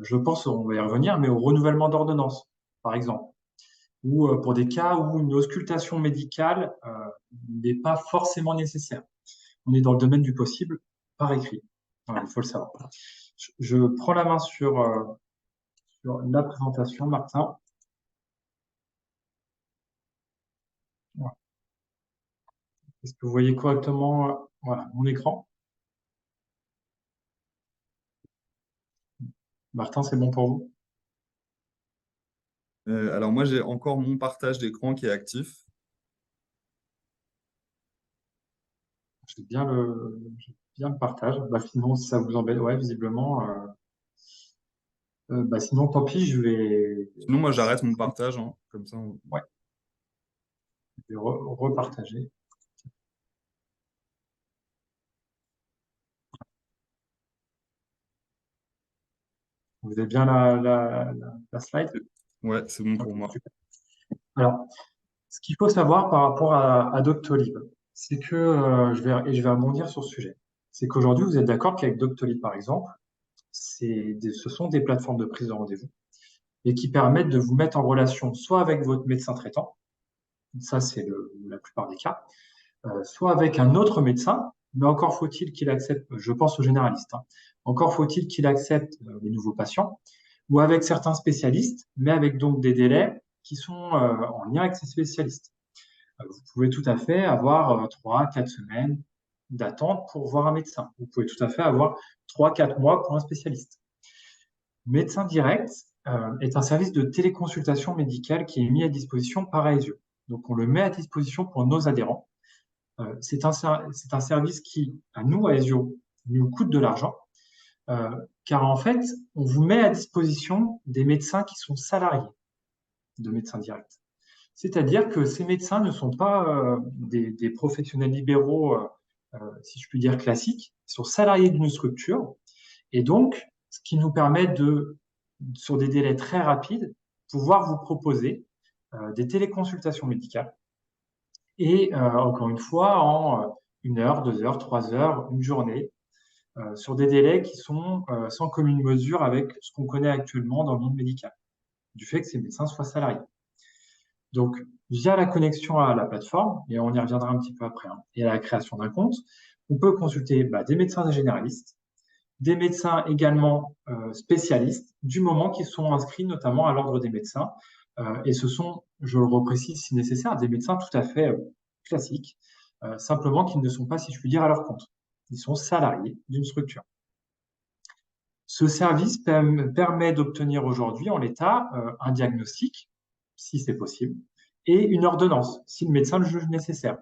Je pense, on va y revenir, mais au renouvellement d'ordonnance, par exemple, ou pour des cas où une auscultation médicale n'est pas forcément nécessaire. On est dans le domaine du possible par écrit. Voilà, il faut le savoir. Je prends la main sur la présentation, Martin. Voilà. Est-ce que vous voyez correctement voilà, mon écran? Martin, c'est bon pour vous? Alors moi, j'ai encore mon partage d'écran qui est actif. J'ai bien le partage. Bah, sinon, si ça vous embête, ouais, visiblement. Bah, sinon, tant pis, Sinon, moi, j'arrête mon partage, hein, comme ça. ouais, je vais repartager. Vous avez bien la slide? Ouais, c'est bon Ok, pour moi. super. Alors, ce qu'il faut savoir par rapport à Doctolib, c'est que je vais rebondir sur ce sujet. C'est qu'aujourd'hui, vous êtes d'accord qu'avec Doctolib, par exemple, ce sont des plateformes de prise de rendez-vous et qui permettent de vous mettre en relation soit avec votre médecin traitant, ça c'est la plupart des cas, soit avec un autre médecin, mais encore faut-il qu'il accepte, je pense aux généralistes, hein, encore faut-il qu'il accepte les nouveaux patients, ou avec certains spécialistes, mais avec donc des délais qui sont en lien avec ces spécialistes. Vous pouvez tout à fait avoir 3, 4 semaines d'attente pour voir un médecin. Vous pouvez tout à fait avoir 3, 4 mois pour un spécialiste. Médecin direct est un service de téléconsultation médicale qui est mis à disposition par Aesio. Donc, on le met à disposition pour nos adhérents. C'est un service qui, à nous, à Aesio, nous coûte de l'argent, car en fait, on vous met à disposition des médecins qui sont salariés de médecins directs. C'est-à-dire que ces médecins ne sont pas des professionnels libéraux, si je puis dire, classiques, ils sont salariés d'une structure, et donc, ce qui nous permet sur des délais très rapides, pouvoir vous proposer des téléconsultations médicales, et encore une fois, en 1 heure, 2 heures, 3 heures, une journée, sur des délais qui sont sans commune mesure avec ce qu'on connaît actuellement dans le monde médical, du fait que ces médecins soient salariés. Donc, via la connexion à la plateforme, et on y reviendra un petit peu après, hein, et à la création d'un compte, on peut consulter des médecins généralistes, des médecins également spécialistes, du moment qu'ils sont inscrits notamment à l'ordre des médecins. Et ce sont, je le reprécise si nécessaire, des médecins tout à fait classiques, simplement qu'ils ne sont pas, si je puis dire, à leur compte. Ils sont salariés d'une structure. Ce service permet d'obtenir aujourd'hui, en l'état, un diagnostic, si c'est possible, et une ordonnance, si le médecin le juge nécessaire.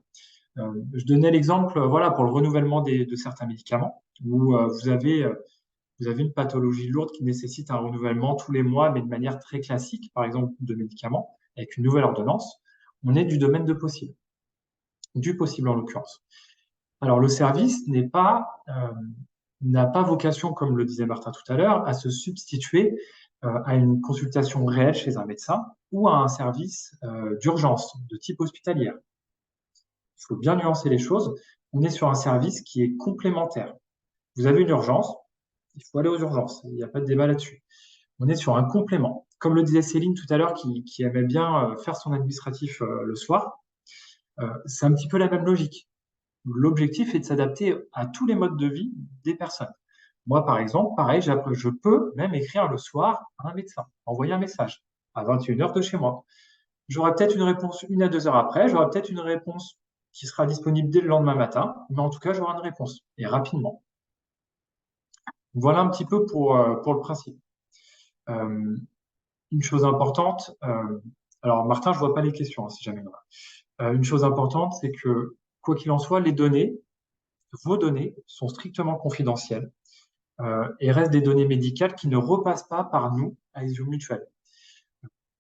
Je donnais l'exemple, voilà, pour le renouvellement de certains médicaments, où vous avez une pathologie lourde qui nécessite un renouvellement tous les mois, mais de manière très classique, par exemple de médicaments, avec une nouvelle ordonnance. On est du domaine de possible, du possible en l'occurrence. Alors le service n'a pas vocation, comme le disait Martin tout à l'heure, à se substituer à une consultation réelle chez un médecin ou à un service d'urgence de type hospitalière. Il faut bien nuancer les choses. On est sur un service qui est complémentaire. Vous avez une urgence, il faut aller aux urgences. Il n'y a pas de débat là-dessus. On est sur un complément. Comme le disait Céline tout à l'heure, qui aimait bien faire son administratif le soir, c'est un petit peu la même logique. L'objectif est de s'adapter à tous les modes de vie des personnes. Moi, par exemple, pareil, je peux même écrire le soir à un médecin, envoyer un message à 21 h de chez moi. J'aurai peut-être une réponse 1 à 2 heures après, j'aurai peut-être une réponse qui sera disponible dès le lendemain matin, mais en tout cas, j'aurai une réponse, et rapidement. Voilà un petit peu pour le principe. Une chose importante, alors Martin, je vois pas les questions, hein, si jamais il y en a. Une chose importante, c'est que, quoi qu'il en soit, vos données sont strictement confidentielles et restent des données médicales qui ne repassent pas par nous à Aesio Mutuel.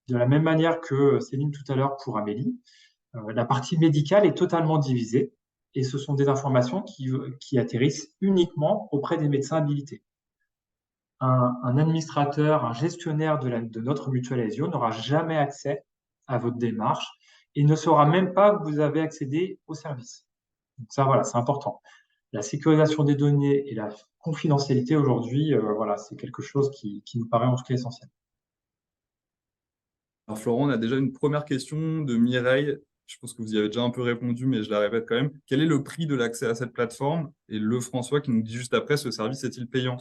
De la même manière que Céline tout à l'heure pour Amélie, la partie médicale est totalement divisée et ce sont des informations qui atterrissent uniquement auprès des médecins habilités. un administrateur, un gestionnaire de notre mutuelle Aesio n'aura jamais accès à votre démarche et ne saura même pas que vous avez accédé au service. Donc ça, voilà, c'est important. La sécurisation des données et la confidentialité aujourd'hui, voilà, c'est quelque chose qui nous paraît en tout cas essentiel. Alors Florent, on a déjà une première question de Mireille. Je pense que vous y avez déjà un peu répondu, mais je la répète quand même. Quel est le prix de l'accès à cette plateforme? Et le François qui nous dit juste après, ce service est-il payant?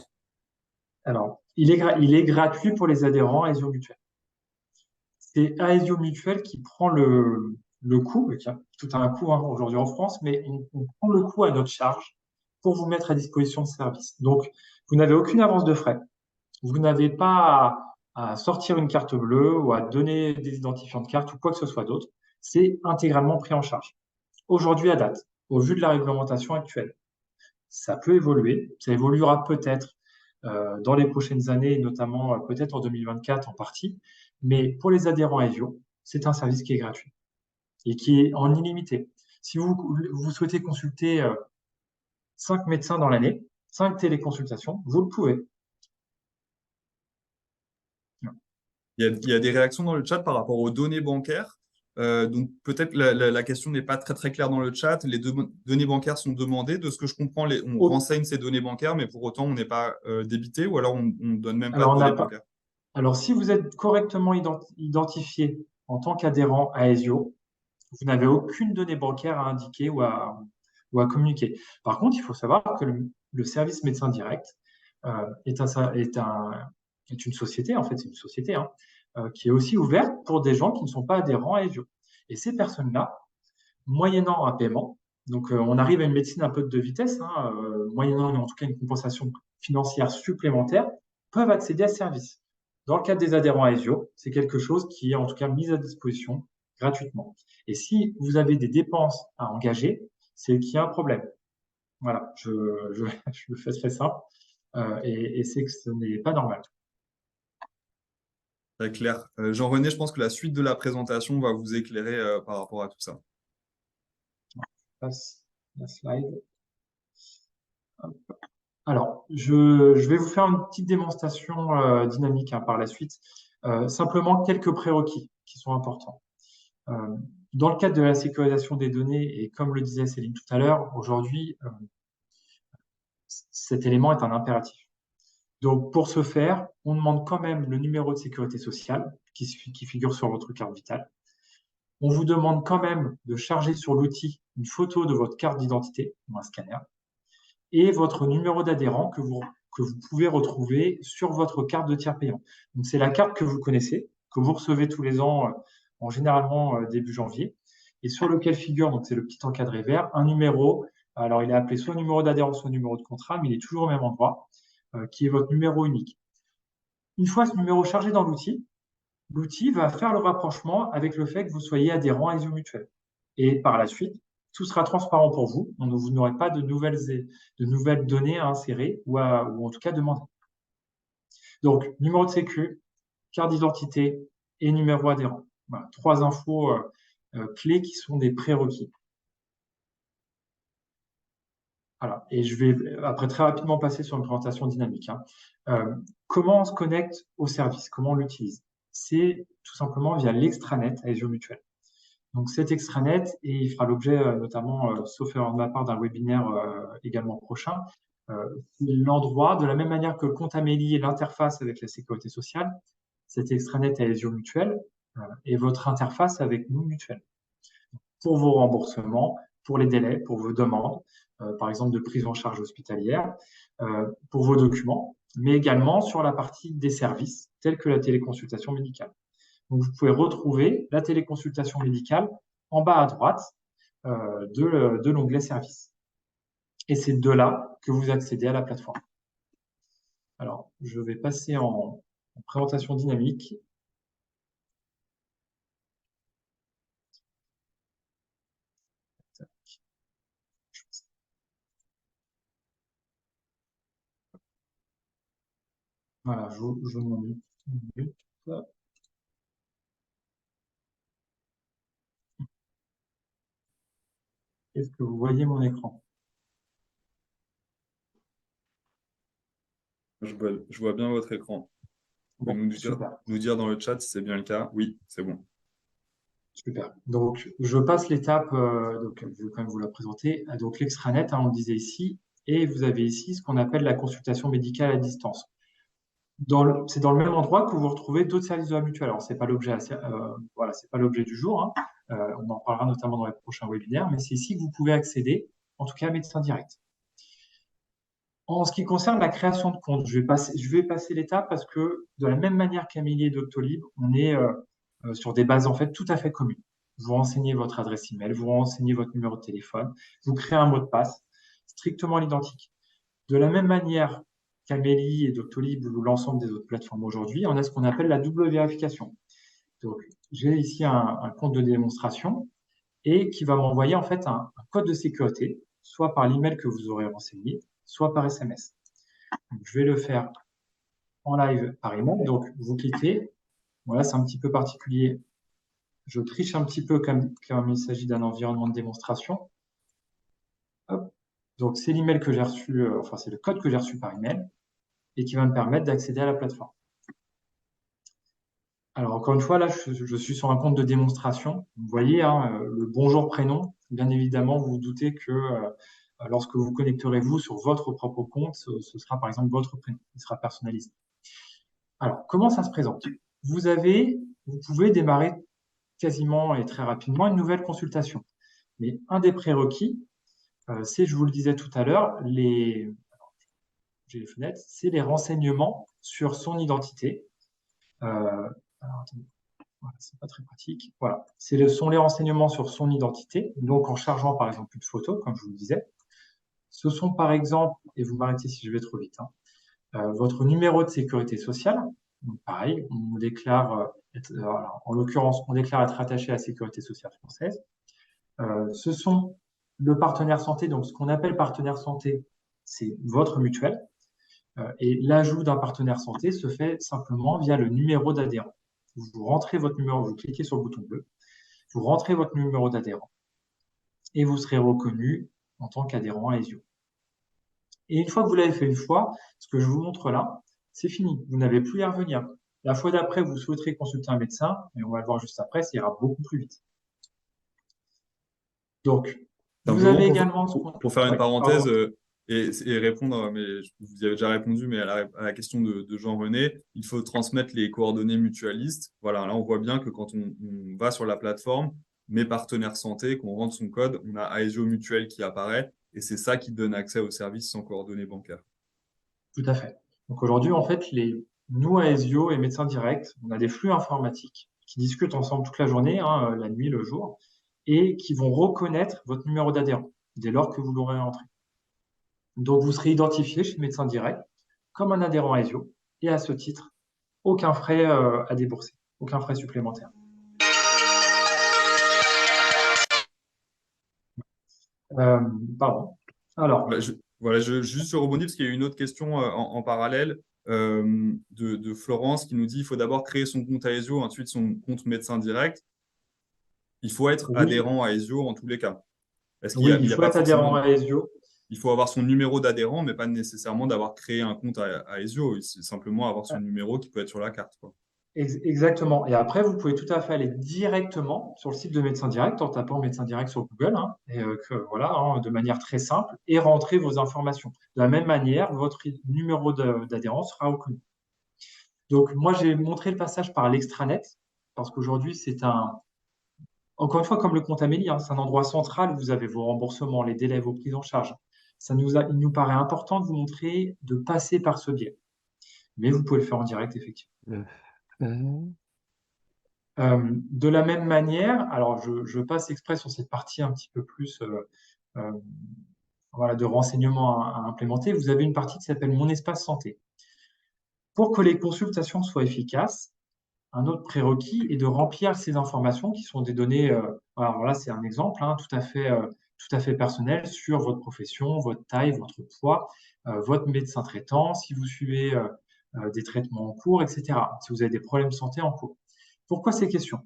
Alors, il est gratuit pour les adhérents à Aesio Mutuel. C'est Aesio Mutuel qui prend le coût, et qui a tout un coût hein, aujourd'hui en France, mais on prend le coût à notre charge pour vous mettre à disposition de services. Donc, vous n'avez aucune avance de frais. Vous n'avez pas à sortir une carte bleue ou à donner des identifiants de carte ou quoi que ce soit d'autre. C'est intégralement pris en charge. Aujourd'hui, à date, au vu de la réglementation actuelle, ça peut évoluer. Ça évoluera peut-être dans les prochaines années, et notamment peut-être en 2024 en partie. Mais pour les adhérents à Evio, c'est un service qui est gratuit et qui est en illimité. Si vous souhaitez consulter 5 médecins dans l'année, 5 téléconsultations, vous le pouvez. Il y a des réactions dans le chat par rapport aux données bancaires. Donc peut-être la question n'est pas très très claire dans le chat. Les données bancaires sont demandées. De ce que je comprends, on renseigne ces données bancaires, mais pour autant on n'est pas débité ou alors on ne donne même pas Alors, de données bancaires. Alors, si vous êtes correctement identifié en tant qu'adhérent à Aesio, vous n'avez aucune donnée bancaire à indiquer ou à communiquer. Par contre, il faut savoir que le service médecin direct est une société, en fait, c'est une société hein, qui est aussi ouverte pour des gens qui ne sont pas adhérents à Aesio. Et ces personnes-là, moyennant un paiement, donc on arrive à une médecine un peu de vitesse, hein, moyennant en tout cas une compensation financière supplémentaire, peuvent accéder à ce service. Dans le cadre des adhérents à Aesio, c'est quelque chose qui est en tout cas mis à disposition gratuitement. Et si vous avez des dépenses à engager, c'est qu'il y a un problème. Voilà, je le fais très simple et c'est que ce n'est pas normal. Très clair. Jean-René, je pense que la suite de la présentation va vous éclairer par rapport à tout ça. Passe la slide. Alors, je vais vous faire une petite démonstration dynamique hein, par la suite. Simplement quelques prérequis qui sont importants. Dans le cadre de la sécurisation des données, et comme le disait Céline tout à l'heure, aujourd'hui, cet élément est un impératif. Donc, pour ce faire, on demande quand même le numéro de sécurité sociale qui figure sur votre carte vitale. On vous demande quand même de charger sur l'outil une photo de votre carte d'identité ou un scanner et votre numéro d'adhérent que vous pouvez retrouver sur votre carte de tiers payant. Donc, c'est la carte que vous connaissez, que vous recevez tous les ans, en généralement début janvier, et sur lequel figure, donc c'est le petit encadré vert, un numéro. Alors, il est appelé soit numéro d'adhérent, soit numéro de contrat, mais il est toujours au même endroit, qui est votre numéro unique. Une fois ce numéro chargé dans l'outil, l'outil va faire le rapprochement avec le fait que vous soyez adhérent à Aesio Mutuel. Et par la suite, tout sera transparent pour vous. Vous n'aurez pas de nouvelles données à insérer ou en tout cas demander. Donc, numéro de sécu, carte d'identité et numéro adhérent. Voilà, 3 infos clés qui sont des prérequis. Voilà. Et je vais après très rapidement passer sur une présentation dynamique. Hein. Comment on se connecte au service? Comment on l'utilise? C'est tout simplement via l'extranet Aesio Mutuel. Donc cet extranet, et il fera l'objet notamment, sauf erreur de ma part, d'un webinaire également prochain, c'est l'endroit, de la même manière que le compte Amélie est l'interface avec la sécurité sociale, cet extranet Aesio Mutuel est votre interface avec nous mutuelle. Pour vos remboursements, pour les délais, pour vos demandes, par exemple de prise en charge hospitalière, pour vos documents, mais également sur la partie des services, tels que la téléconsultation médicale. Donc, vous pouvez retrouver la téléconsultation médicale en bas à droite de l'onglet Services. Et c'est de là que vous accédez à la plateforme. Alors, je vais passer en présentation dynamique. Voilà, je vous demande une minute. Est-ce que vous voyez mon écran? Je vois bien votre écran. Vous pouvez Bon, super. nous dire dans le chat si c'est bien le cas. Oui, c'est bon. Super. Donc, je passe l'étape, donc je vais quand même vous la présenter. Donc, l'extranet, on le disait ici, et vous avez ici ce qu'on appelle la consultation médicale à distance. C'est dans le même endroit que vous retrouvez d'autres services de la mutuelle. Alors, c'est pas l'objet, voilà, c'est pas l'objet du jour, hein. On en parlera notamment dans les prochains webinaires, mais c'est ici que vous pouvez accéder, en tout cas à Médecin Direct. En ce qui concerne la création de compte, je vais passer l'étape parce que de la même manière qu'Amélie et Doctolib, on est sur des bases en fait tout à fait communes. Vous renseignez votre adresse email, vous renseignez votre numéro de téléphone, vous créez un mot de passe strictement identique. De la même manière qu'Amélie et Doctolib ou l'ensemble des autres plateformes aujourd'hui, on a ce qu'on appelle la double vérification. Donc, j'ai ici un compte de démonstration et qui va m'envoyer en fait un code de sécurité, soit par l'email que vous aurez renseigné, soit par SMS. Donc, je vais le faire en live par email. Donc, vous cliquez. Voilà, c'est un petit peu particulier. Je triche un petit peu comme il s'agit d'un environnement de démonstration. Hop. Donc, c'est l'email que j'ai reçu, enfin, c'est le code que j'ai reçu par email et qui va me permettre d'accéder à la plateforme. Alors, encore une fois, là, je suis sur un compte de démonstration. Vous voyez, hein, le bonjour prénom. Bien évidemment, vous vous doutez que lorsque vous connecterez vous sur votre propre compte, ce sera par exemple votre prénom. Il sera personnalisé. Alors, comment ça se présente? Vous pouvez démarrer quasiment et très rapidement une nouvelle consultation. Mais un des prérequis, c'est, je vous le disais tout à l'heure, j'ai les fenêtres, c'est les renseignements sur son identité. Alors, attendez. Voilà, c'est pas très pratique. Voilà, sont les renseignements sur son identité. Donc, en chargeant par exemple une photo, comme je vous le disais, ce sont par exemple, et vous m'arrêtez si je vais trop vite, hein, votre numéro de sécurité sociale. Donc, pareil, on déclare, en l'occurrence, on déclare être attaché à la sécurité sociale française. Ce sont le partenaire santé. Donc, ce qu'on appelle partenaire santé, c'est votre mutuelle. Et l'ajout d'un partenaire santé se fait simplement via le numéro d'adhérent. Vous rentrez votre numéro, vous cliquez sur le bouton bleu, vous rentrez votre numéro d'adhérent et vous serez reconnu en tant qu'adhérent à ESIO. Et une fois que vous l'avez fait une fois, ce que je vous montre là, c'est fini. Vous n'avez plus à revenir. La fois d'après, vous souhaiterez consulter un médecin, et on va le voir juste après, ça ira beaucoup plus vite. Donc, vous avez également... Pour faire une parenthèse et répondre, mais vous y avez déjà répondu, mais à la question de Jean-René, il faut transmettre les coordonnées mutualistes. Voilà, là, on voit bien que quand on va sur la plateforme, mes partenaires santé, qu'on rentre son code, on a Aesio Mutuel qui apparaît, et c'est ça qui donne accès aux services sans coordonnées bancaires. Tout à fait. Donc aujourd'hui, en fait, nous, Aesio et Médecin Direct, on a des flux informatiques qui discutent ensemble toute la journée, hein, la nuit, le jour, et qui vont reconnaître votre numéro d'adhérent dès lors que vous l'aurez entré. Donc, vous serez identifié chez Médecin Direct comme un adhérent Aesio, et à ce titre, aucun frais à débourser, aucun frais supplémentaire. Pardon. Alors, juste je rebondis parce qu'il y a une autre question en parallèle de Florence qui nous dit qu'il faut d'abord créer son compte Aesio, ensuite son compte Médecin Direct. Il faut être adhérent à Aesio en tous les cas. Il faut être adhérent à Aesio. Il faut avoir son numéro d'adhérent, mais pas nécessairement d'avoir créé un compte à Aesio. C'est simplement avoir son numéro qui peut être sur la carte, quoi. Exactement. Et après, vous pouvez tout à fait aller directement sur le site de Médecin Direct en tapant Médecin Direct sur Google, hein, et de manière très simple, et rentrer vos informations. De la même manière, votre numéro d'adhérent sera reconnu. Donc, moi, j'ai montré le passage par l'extranet, parce qu'aujourd'hui, encore une fois, comme le compte Amélie, hein, c'est un endroit central où vous avez vos remboursements, les délais, vos prises en charge. Il nous paraît important de vous montrer de passer par ce biais. Mais vous pouvez le faire en direct, effectivement. De la même manière, alors je passe exprès sur cette partie un petit peu plus de renseignements à implémenter. Vous avez une partie qui s'appelle Mon espace santé. Pour que les consultations soient efficaces, un autre prérequis est de remplir ces informations qui sont des données, alors là c'est un exemple, hein, tout à fait personnel sur votre profession, votre taille, votre poids, votre médecin traitant, si vous suivez des traitements en cours, etc. Si vous avez des problèmes de santé en cours. Pourquoi ces questions?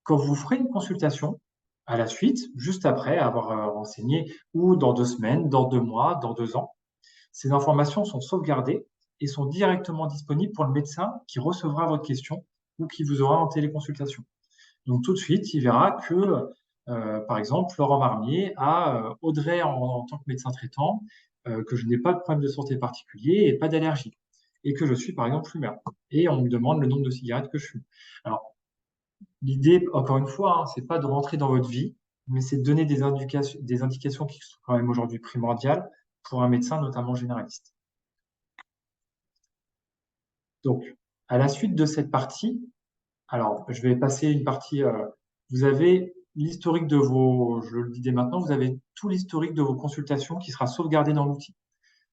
Quand vous ferez une consultation, à la suite, juste après avoir renseigné, ou dans 2 semaines, dans 2 mois, dans 2 ans, ces informations sont sauvegardées et sont directement disponibles pour le médecin qui recevra votre question ou qui vous aura en téléconsultation. Donc tout de suite, il verra que, par exemple, Laurent Marmier a Audrey en tant que médecin traitant, que je n'ai pas de problème de santé particulier et pas d'allergie, et que je suis par exemple fumeur. Et on me demande le nombre de cigarettes que je fume. Alors, l'idée, encore une fois, c'est pas de rentrer dans votre vie, mais c'est de donner des indications qui sont quand même aujourd'hui primordiales pour un médecin, notamment généraliste. Donc, à la suite de cette partie, alors je vais passer une partie. Vous avez l'historique de vos, je le dis dès maintenant, vous avez tout l'historique de vos consultations qui sera sauvegardé dans l'outil.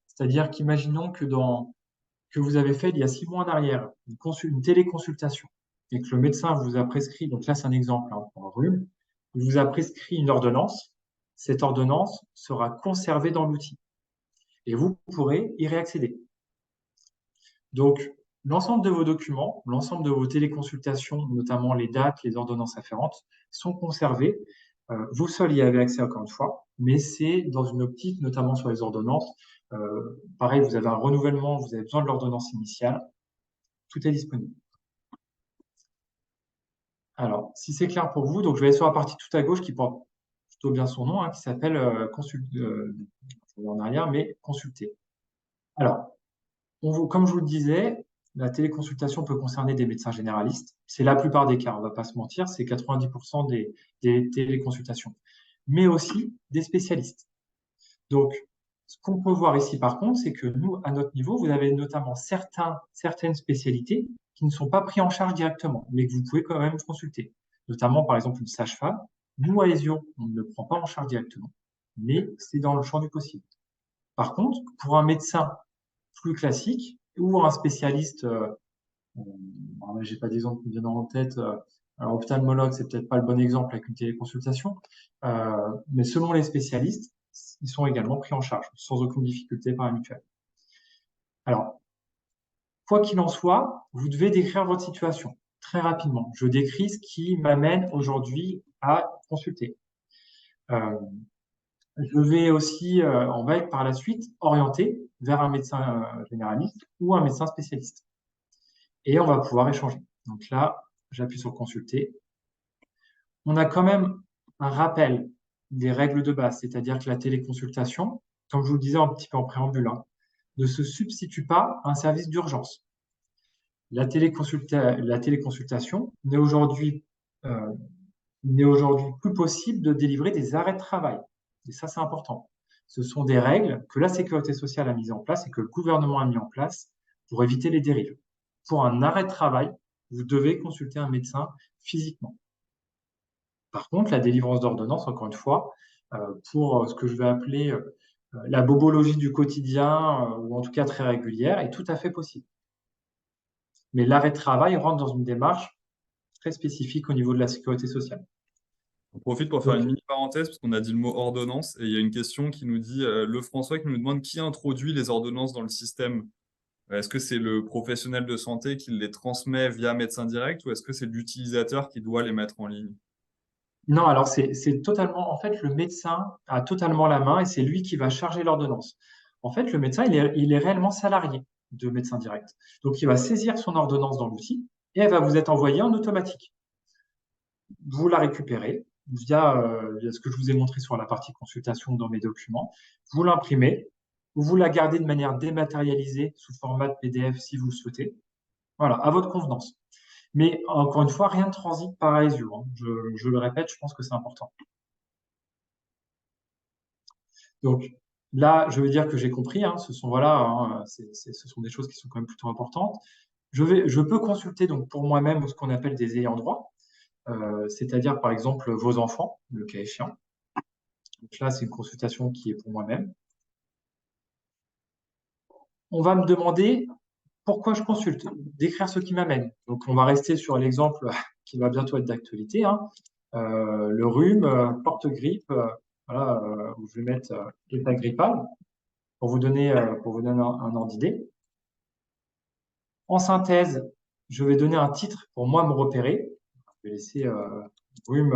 C'est-à-dire qu'imaginons que vous avez fait il y a 6 mois en arrière une téléconsultation et que le médecin vous a prescrit, donc là c'est un exemple pour un rhume, il vous a prescrit une ordonnance. Cette ordonnance sera conservée dans l'outil et vous pourrez y réaccéder. Donc, l'ensemble de vos documents, l'ensemble de vos téléconsultations, notamment les dates, les ordonnances afférentes, sont conservés. Vous seul y avez accès encore une fois, mais c'est dans une optique, notamment sur les ordonnances. Pareil, vous avez un renouvellement, vous avez besoin de l'ordonnance initiale. Tout est disponible. Alors, si c'est clair pour vous, donc je vais aller sur la partie tout à gauche qui porte plutôt bien son nom, qui s'appelle en arrière, mais consulter. Alors, comme je vous le disais, la téléconsultation peut concerner des médecins généralistes. C'est la plupart des cas, on ne va pas se mentir, c'est 90% des téléconsultations. Mais aussi des spécialistes. Donc, ce qu'on peut voir ici, par contre, c'est que nous, à notre niveau, vous avez notamment certaines spécialités qui ne sont pas prises en charge directement, mais que vous pouvez quand même consulter. Notamment, par exemple, une sage-femme. Nous, à Aesio, on ne le prend pas en charge directement, mais c'est dans le champ du possible. Par contre, pour un médecin plus classique ou un spécialiste, j'ai pas d'exemple qui me viennent en tête, alors ophtalmologue, c'est peut-être pas le bon exemple avec une téléconsultation, mais selon les spécialistes, ils sont également pris en charge sans aucune difficulté par la mutuelle. Alors, quoi qu'il en soit, vous devez décrire votre situation très rapidement. Je décris ce qui m'amène aujourd'hui à consulter. Je vais aussi, on va être par la suite orienté vers un médecin généraliste ou un médecin spécialiste. Et on va pouvoir échanger. Donc là, j'appuie sur consulter. On a quand même un rappel des règles de base, c'est-à-dire que la téléconsultation, comme je vous le disais un petit peu en préambule, ne se substitue pas à un service d'urgence. La téléconsultation n'est aujourd'hui plus possible de délivrer des arrêts de travail. Et ça, c'est important. Ce sont des règles que la Sécurité sociale a mises en place et que le gouvernement a mis en place pour éviter les dérives. Pour un arrêt de travail, vous devez consulter un médecin physiquement. Par contre, la délivrance d'ordonnance, encore une fois, pour ce que je vais appeler la bobologie du quotidien, ou en tout cas très régulière, est tout à fait possible. Mais l'arrêt de travail rentre dans une démarche très spécifique au niveau de la sécurité sociale. On profite pour faire une mini parenthèse, parce qu'on a dit le mot ordonnance, et il y a une question qui nous dit, le François qui nous demande qui introduit les ordonnances dans le système. Est-ce que c'est le professionnel de santé qui les transmet via médecin direct, ou est-ce que c'est l'utilisateur qui doit les mettre en ligne? Non, alors c'est totalement, en fait, le médecin a totalement la main et c'est lui qui va charger l'ordonnance. En fait, le médecin, il est réellement salarié de médecin direct. Donc, il va saisir son ordonnance dans l'outil et elle va vous être envoyée en automatique. Vous la récupérez via ce que je vous ai montré sur la partie consultation dans mes documents. Vous l'imprimez, vous la gardez de manière dématérialisée sous format de PDF si vous le souhaitez. Voilà, à votre convenance. Mais encore une fois, rien ne transite par Aesio. Je le répète, je pense que c'est important. Donc là, je veux dire que j'ai compris. Ce sont ce sont des choses qui sont quand même plutôt importantes. Je peux consulter donc pour moi-même ce qu'on appelle des ayants droit, c'est-à-dire par exemple vos enfants, le cas échéant. Donc là, c'est une consultation qui est pour moi-même. On va me demander pourquoi je consulte, décrire ce qui m'amène. Donc, on va rester sur l'exemple qui va bientôt être d'actualité, le rhume, porte-grippe, où je vais mettre état grippal pour vous donner un ordre d'idée. En synthèse, je vais donner un titre pour moi me repérer. Je vais laisser rhume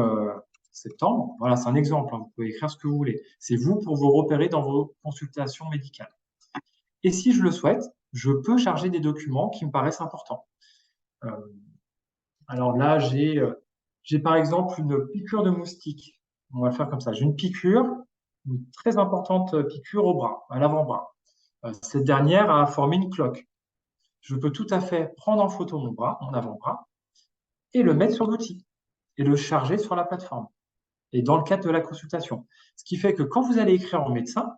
septembre. Voilà, c'est un exemple. Vous pouvez écrire ce que vous voulez. C'est vous pour vous repérer dans vos consultations médicales. Et si je le souhaite, je peux charger des documents qui me paraissent importants. Euh, alors là, j'ai par exemple une piqûre de moustique. On va faire comme ça. J'ai une piqûre, une très importante piqûre au bras, à l'avant-bras. Cette dernière a formé une cloque. Je peux tout à fait prendre en photo mon bras, mon avant-bras, et le mettre sur l'outil et le charger sur la plateforme. Et dans le cadre de la consultation. Ce qui fait que quand vous allez écrire en médecin,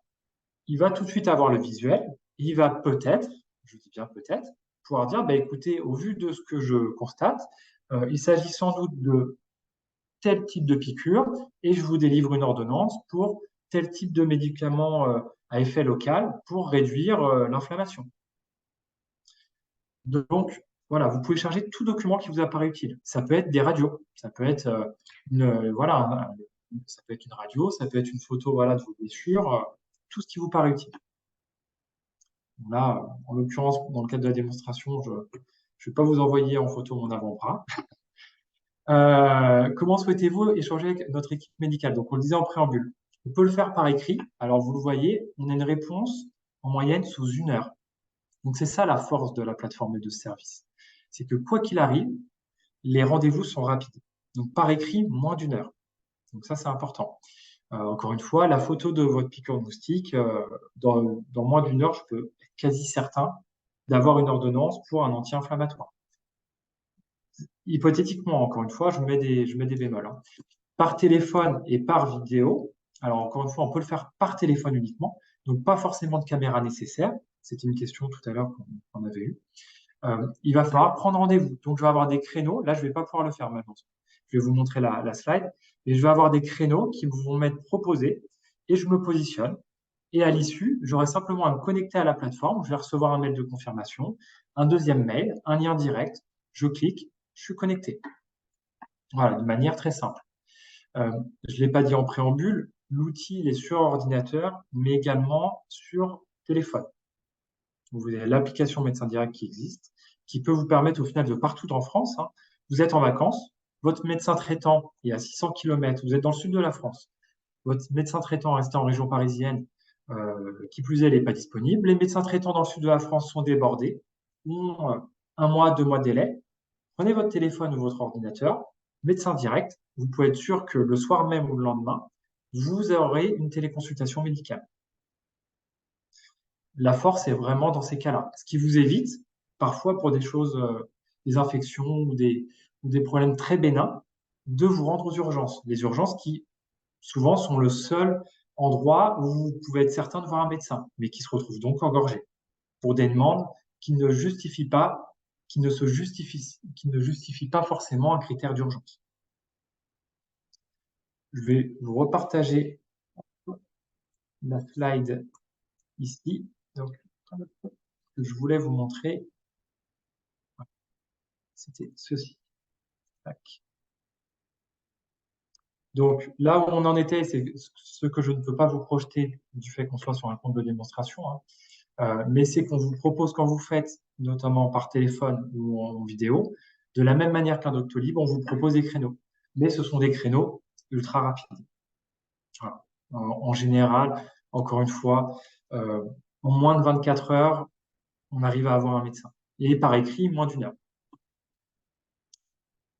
il va tout de suite avoir le visuel. Et il va peut-être, je dis bien peut-être, pouvoir dire, bah, écoutez, au vu de ce que je constate, il s'agit sans doute de tel type de piqûre et je vous délivre une ordonnance pour tel type de médicament à effet local pour réduire l'inflammation. Donc, voilà, vous pouvez charger tout document qui vous apparaît utile. Ça peut être des radios, ça peut être voilà, ça peut être une radio, ça peut être une photo voilà, de vos blessures, tout ce qui vous paraît utile. Là, en l'occurrence, dans le cadre de la démonstration, je ne vais pas vous envoyer en photo mon avant-bras. Comment souhaitez-vous échanger avec notre équipe médicale? Donc, on le disait en préambule. On peut le faire par écrit. Alors, vous le voyez, on a une réponse en moyenne sous 1 heure. Donc, c'est ça la force de la plateforme de service. C'est que quoi qu'il arrive, les rendez-vous sont rapides. Donc, par écrit, moins d'1 heure. Donc, ça, c'est important. Encore une fois, la photo de votre piqûre de moustique, dans moins d'1 heure, je peux être quasi certain d'avoir une ordonnance pour un anti-inflammatoire. Hypothétiquement, encore une fois, je mets des bémols. Hein. Par téléphone et par vidéo, alors encore une fois, on peut le faire par téléphone uniquement, donc pas forcément de caméra nécessaire. C'était une question tout à l'heure qu'on avait eue. Il va falloir prendre rendez-vous. Donc, je vais avoir des créneaux. Là, je ne vais pas pouvoir le faire maintenant. Je vais vous montrer la slide. Mais je vais avoir des créneaux qui vont m'être proposés et je me positionne. Et à l'issue, j'aurai simplement à me connecter à la plateforme. Je vais recevoir un mail de confirmation, un deuxième mail, un lien direct. Je clique, je suis connecté. Voilà, de manière très simple. Je ne l'ai pas dit en préambule, l'outil il est sur ordinateur, mais également sur téléphone. Vous avez l'application Médecin Direct qui existe, qui peut vous permettre au final de partout en France. Hein, vous êtes en vacances, votre médecin traitant est à 600 km, vous êtes dans le sud de la France, votre médecin traitant resté en région parisienne, qui plus est, il n'est pas disponible. Les médecins traitants dans le sud de la France sont débordés, ont 1 mois, 2 mois de délai. Prenez votre téléphone ou votre ordinateur, Médecin Direct, vous pouvez être sûr que le soir même ou le lendemain, vous aurez une téléconsultation médicale. La force est vraiment dans ces cas-là. Ce qui vous évite, parfois pour des choses, des infections ou des problèmes très bénins, de vous rendre aux urgences. Les urgences qui, souvent, sont le seul endroit où vous pouvez être certain de voir un médecin, mais qui se retrouvent donc engorgés pour des demandes qui ne justifient pas, qui ne justifient pas forcément un critère d'urgence. Je vais vous repartager la slide ici. Donc, que je voulais vous montrer, c'était ceci. Tac. Donc, là où on en était, c'est ce que je ne peux pas vous projeter du fait qu'on soit sur un compte de démonstration, hein, mais c'est qu'on vous propose quand vous faites, notamment par téléphone ou en vidéo, de la même manière qu'un Doctolib, on vous propose des créneaux. Mais ce sont des créneaux ultra rapides. Voilà. En général, encore une fois, en moins de 24 heures, on arrive à avoir un médecin. Et par écrit, moins d'1 heure.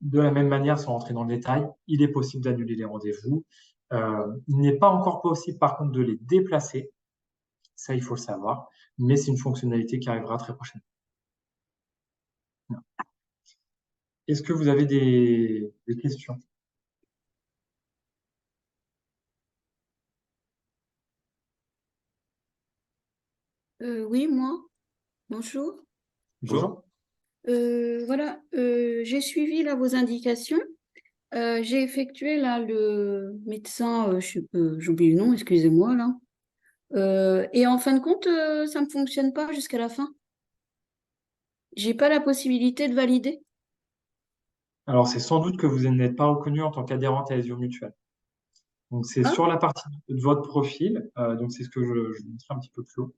De la même manière, sans rentrer dans le détail, il est possible d'annuler les rendez-vous. Il n'est pas encore possible, par contre, de les déplacer. Ça, il faut le savoir. Mais c'est une fonctionnalité qui arrivera très prochainement. Est-ce que vous avez des questions? Oui, moi. Bonjour. Bonjour. Voilà, j'ai suivi là vos indications. J'ai effectué là le médecin, j'oublie le nom, excusez-moi là. Et en fin de compte, ça ne fonctionne pas jusqu'à la fin. J'ai pas la possibilité de valider. Alors, c'est sans doute que vous n'êtes pas reconnu en tant qu'adhérente à Aesio Mutuelle. Donc, c'est Ah, sur la partie de votre profil, donc c'est ce que je vous montrer un petit peu plus haut.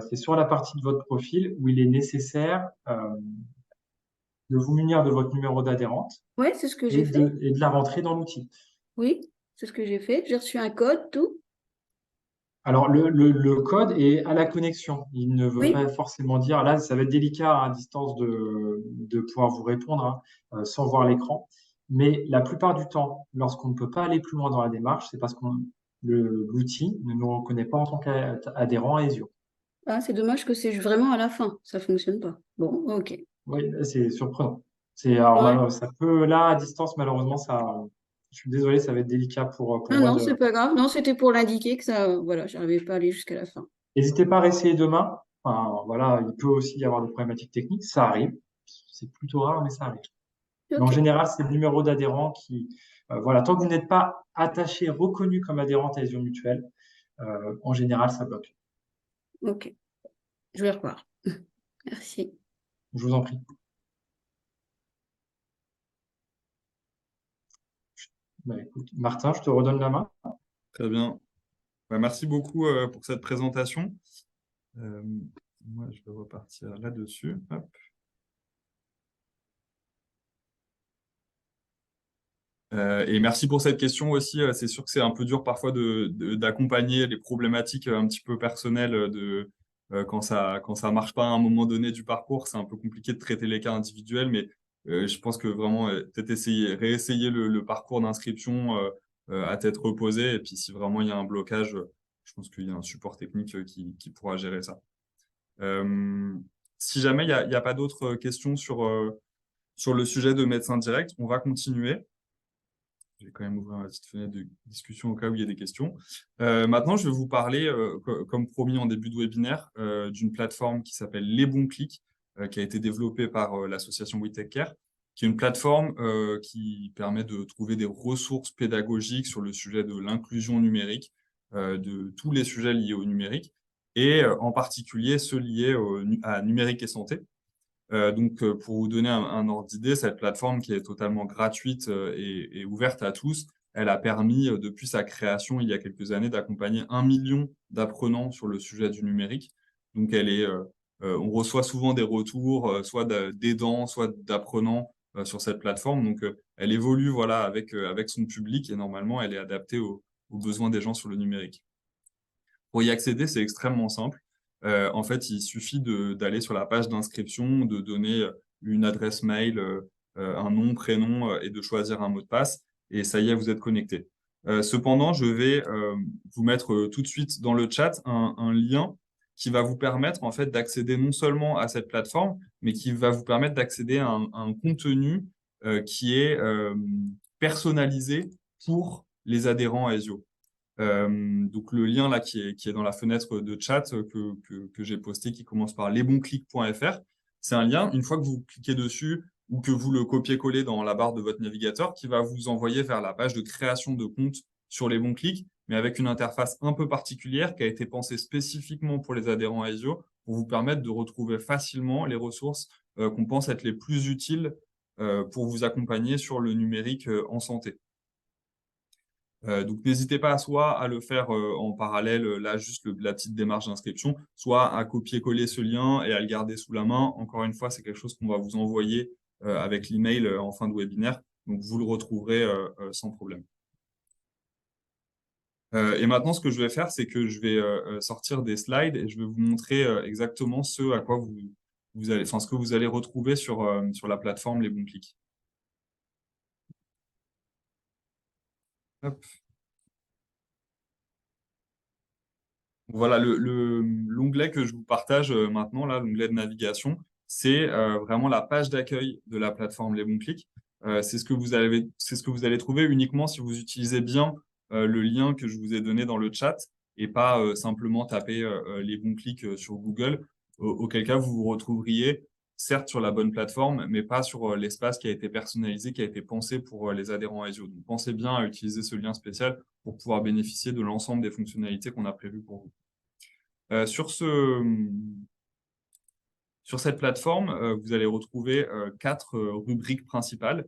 C'est sur la partie de votre profil où il est nécessaire de vous munir de votre numéro d'adhérente ouais, c'est ce que et j'ai fait. de la rentrer dans l'outil. Oui, c'est ce que j'ai fait. J'ai reçu un code, tout. Alors, le code est à la connexion. Il ne veut Oui. pas forcément dire, là, ça va être délicat à distance de pouvoir vous répondre sans voir l'écran. Mais la plupart du temps, lorsqu'on ne peut pas aller plus loin dans la démarche, c'est parce que l'outil ne nous reconnaît pas en tant qu'adhérent à ESIO. Ah, c'est dommage que c'est vraiment à la fin. Ça fonctionne pas. Bon, ok. Oui, c'est surprenant. Alors, Ouais. ça peut, là, à distance, malheureusement, je suis désolé, ça va être délicat pour Non, moi non, de. c'est pas grave. Non, c'était pour l'indiquer que ça, voilà, j'arrivais pas à aller jusqu'à la fin. N'hésitez pas à réessayer demain. Enfin, voilà, il peut aussi y avoir des problématiques techniques. Ça arrive. C'est plutôt rare, mais ça arrive. Mais en Ok. général, c'est le numéro d'adhérent qui, voilà, tant que vous n'êtes pas attaché, reconnu comme adhérent à Adhésion Mutuelle, en général, ça bloque. Ok. Je vais revoir. Merci. Je vous en prie. Bah, écoute, Martin, je te redonne la main. Très bien. Bah, merci beaucoup pour cette présentation. Euh, Moi, je vais repartir là-dessus. Hop. Et merci pour cette question aussi. C'est sûr que c'est un peu dur parfois d'accompagner les problématiques un petit peu personnelles quand ça marche pas à un moment donné du parcours. C'est un peu compliqué de traiter les cas individuels, mais je pense que vraiment peut-être réessayer le parcours d'inscription à tête reposée. Et puis si vraiment il y a un blocage, je pense qu'il y a un support technique qui pourra gérer ça. Si jamais il y a pas d'autres questions sur le sujet de médecin direct, on va continuer. Je vais quand même ouvrir ma petite fenêtre de discussion au cas où il y a des questions. Maintenant, je vais vous parler, comme promis en début de webinaire, d'une plateforme qui s'appelle Les Bons Clics, qui a été développée par l'association We Take Care, qui est une plateforme qui permet de trouver des ressources pédagogiques sur le sujet de l'inclusion numérique, de tous les sujets liés au numérique, et en particulier ceux liés à numérique et santé. Pour vous donner un ordre d'idée, cette plateforme qui est totalement gratuite et ouverte à tous, elle a permis, depuis sa création il y a quelques années, d'accompagner 1 million d'apprenants sur le sujet du numérique. Donc, on reçoit souvent des retours, soit d'aidants, soit d'apprenants sur cette plateforme. Donc, elle évolue voilà, avec son public et normalement, elle est adaptée aux besoins des gens sur le numérique. Pour y accéder, c'est extrêmement simple. En fait, il suffit d'aller sur la page d'inscription, de donner une adresse mail, un nom, prénom et de choisir un mot de passe. Et ça y est, vous êtes connecté. Cependant, je vais vous mettre tout de suite dans le chat un lien qui va vous permettre en fait d'accéder non seulement à cette plateforme, mais qui va vous permettre d'accéder à un contenu qui est personnalisé pour les adhérents à ESIO. Donc le lien là qui est dans la fenêtre de chat que j'ai posté qui commence par lesbonsclics.fr, c'est un lien, une fois que vous cliquez dessus ou que vous le copiez-collez dans la barre de votre navigateur, qui va vous envoyer vers la page de création de compte sur les bons clics, mais avec une interface un peu particulière qui a été pensée spécifiquement pour les adhérents à ESIO pour vous permettre de retrouver facilement les ressources qu'on pense être les plus utiles pour vous accompagner sur le numérique en santé. Donc, n'hésitez pas soit à le faire en parallèle, là, juste la petite démarche d'inscription, soit à copier-coller ce lien et à le garder sous la main. Encore une fois, c'est quelque chose qu'on va vous envoyer avec l'email en fin de webinaire. Donc, vous le retrouverez sans problème. Et maintenant, ce que je vais faire, c'est que je vais sortir des slides et je vais vous montrer exactement ce à quoi vous allez, enfin, ce que vous allez retrouver sur la plateforme Les Bons Clics. Hop. Voilà, l'onglet que je vous partage maintenant, là, l'onglet de navigation, c'est vraiment la page d'accueil de la plateforme Les Bons Clics. C'est ce que vous allez trouver uniquement si vous utilisez bien le lien que je vous ai donné dans le chat et pas simplement taper Les Bons Clics sur Google, auquel cas vous vous retrouveriez certes sur la bonne plateforme, mais pas sur l'espace qui a été personnalisé, qui a été pensé pour les adhérents à ESIO. Donc, pensez bien à utiliser ce lien spécial pour pouvoir bénéficier de l'ensemble des fonctionnalités qu'on a prévues pour vous. Sur cette plateforme, vous allez retrouver 4 rubriques principales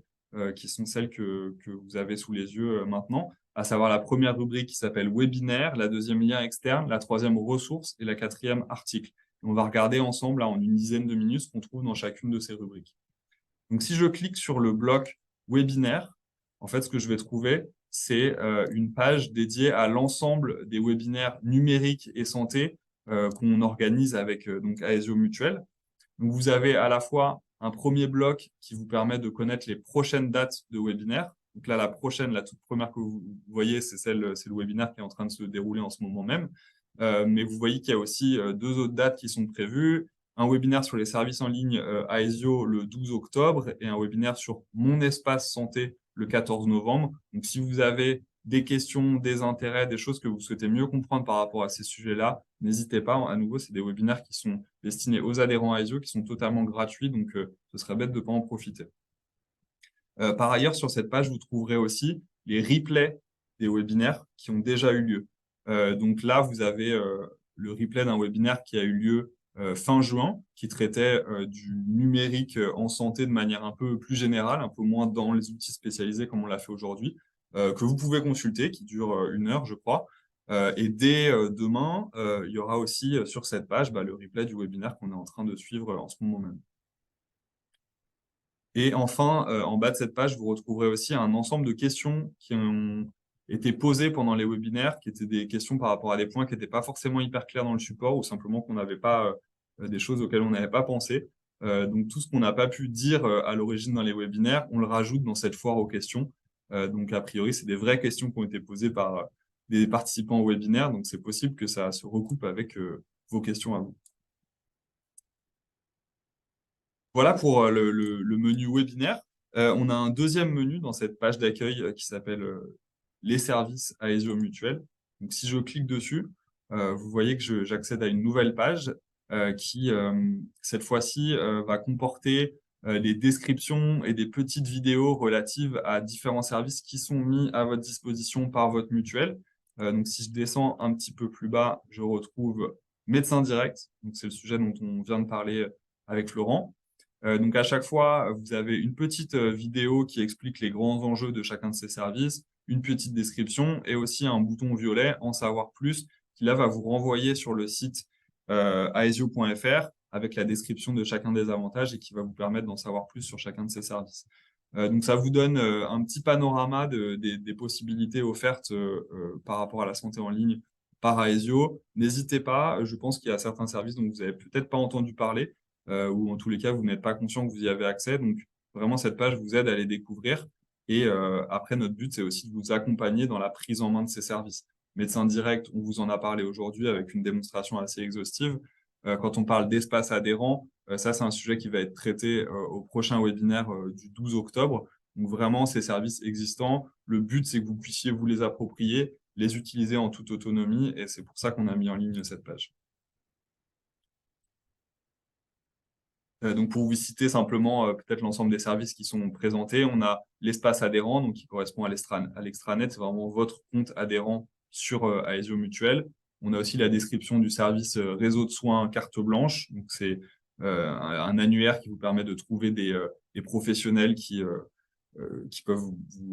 qui sont celles que vous avez sous les yeux maintenant, à savoir la première rubrique qui s'appelle webinaire, la deuxième lien externe, la troisième ressources et la quatrième article. On va regarder ensemble là, en une dizaine de minutes ce qu'on trouve dans chacune de ces rubriques. Donc si je clique sur le bloc webinaire, en fait ce que je vais trouver, c'est une page dédiée à l'ensemble des webinaires numériques et santé qu'on organise avec donc Aesio Mutuel. Donc, vous avez à la fois un premier bloc qui vous permet de connaître les prochaines dates de webinaires. Donc là, la toute première que vous voyez, c'est le webinaire qui est en train de se dérouler en ce moment même. Mais vous voyez qu'il y a aussi 2 autres dates qui sont prévues. Un webinaire sur les services en ligne Aesio le 12 octobre et un webinaire sur Mon Espace Santé le 14 novembre. Donc, si vous avez des questions, des intérêts, des choses que vous souhaitez mieux comprendre par rapport à ces sujets-là, n'hésitez pas. À nouveau, c'est des webinaires qui sont destinés aux adhérents à Aesio, qui sont totalement gratuits, donc ce serait bête de ne pas en profiter. Par ailleurs, sur cette page, vous trouverez aussi les replays des webinaires qui ont déjà eu lieu. Donc là, vous avez le replay d'un webinaire qui a eu lieu fin juin, qui traitait du numérique en santé de manière un peu plus générale, un peu moins dans les outils spécialisés comme on l'a fait aujourd'hui, que vous pouvez consulter, qui dure 1 heure, je crois. Et dès demain, il y aura aussi sur cette page le replay du webinaire qu'on est en train de suivre en ce moment même. Et enfin, en bas de cette page, vous retrouverez aussi un ensemble de questions qui ont été posées pendant les webinaires, qui étaient des questions par rapport à des points qui n'étaient pas forcément hyper clairs dans le support ou simplement qu'on n'avait pas des choses auxquelles on n'avait pas pensé. Donc, tout ce qu'on n'a pas pu dire à l'origine dans les webinaires, on le rajoute dans cette foire aux questions. Donc, a priori, c'est des vraies questions qui ont été posées par des participants au webinaire. Donc, c'est possible que ça se recoupe avec vos questions à vous. Voilà pour le menu webinaire. On a un deuxième menu dans cette page d'accueil qui s'appelle les services Aesio Mutuel. Donc, si je clique dessus, vous voyez que j'accède à une nouvelle page qui, cette fois-ci, va comporter les descriptions et des petites vidéos relatives à différents services qui sont mis à votre disposition par votre mutuelle. Donc, si je descends un petit peu plus bas, je retrouve Médecin Direct. Donc, c'est le sujet dont on vient de parler avec Florent. Donc, à chaque fois, vous avez une petite vidéo qui explique les grands enjeux de chacun de ces services, une petite description et aussi un bouton violet en savoir plus qui là va vous renvoyer sur le site aesio.fr avec la description de chacun des avantages et qui va vous permettre d'en savoir plus sur chacun de ces services. Donc, ça vous donne un petit panorama des possibilités offertes par rapport à la santé en ligne par Aesio. N'hésitez pas, je pense qu'il y a certains services dont vous n'avez peut-être pas entendu parler ou en tous les cas, vous n'êtes pas conscient que vous y avez accès. Donc, vraiment, cette page vous aide à les découvrir. Et après, notre but, c'est aussi de vous accompagner dans la prise en main de ces services. Médecin Direct, on vous en a parlé aujourd'hui avec une démonstration assez exhaustive. Quand on parle d'espace adhérent, ça, c'est un sujet qui va être traité au prochain webinaire du 12 octobre. Donc, vraiment, ces services existants, le but, c'est que vous puissiez vous les approprier, les utiliser en toute autonomie. Et c'est pour ça qu'on a mis en ligne cette page. Donc, pour vous citer simplement peut-être l'ensemble des services qui sont présentés, on a l'espace adhérent, donc qui correspond à l'extranet, c'est vraiment votre compte adhérent sur Aesio Mutuel. On a aussi la description du service réseau de soins carte blanche, donc c'est un annuaire qui vous permet de trouver des professionnels qui peuvent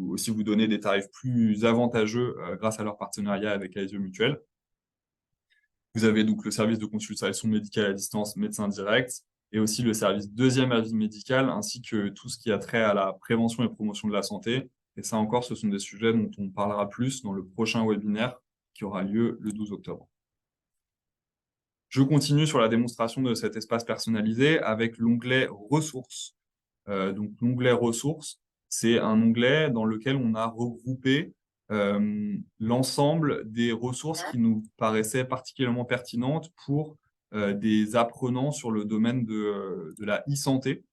aussi vous donner des tarifs plus avantageux grâce à leur partenariat avec Aesio Mutuel. Vous avez donc le service de consultation médicale à distance Médecin Direct, et aussi le service deuxième avis médical, ainsi que tout ce qui a trait à la prévention et promotion de la santé. Et ça encore, ce sont des sujets dont on parlera plus dans le prochain webinaire qui aura lieu le 12 octobre. Je continue sur la démonstration de cet espace personnalisé avec l'onglet Ressources. Donc l'onglet Ressources, c'est un onglet dans lequel on a regroupé l'ensemble des ressources qui nous paraissaient particulièrement pertinentes pour des apprenants sur le domaine de la e-santé.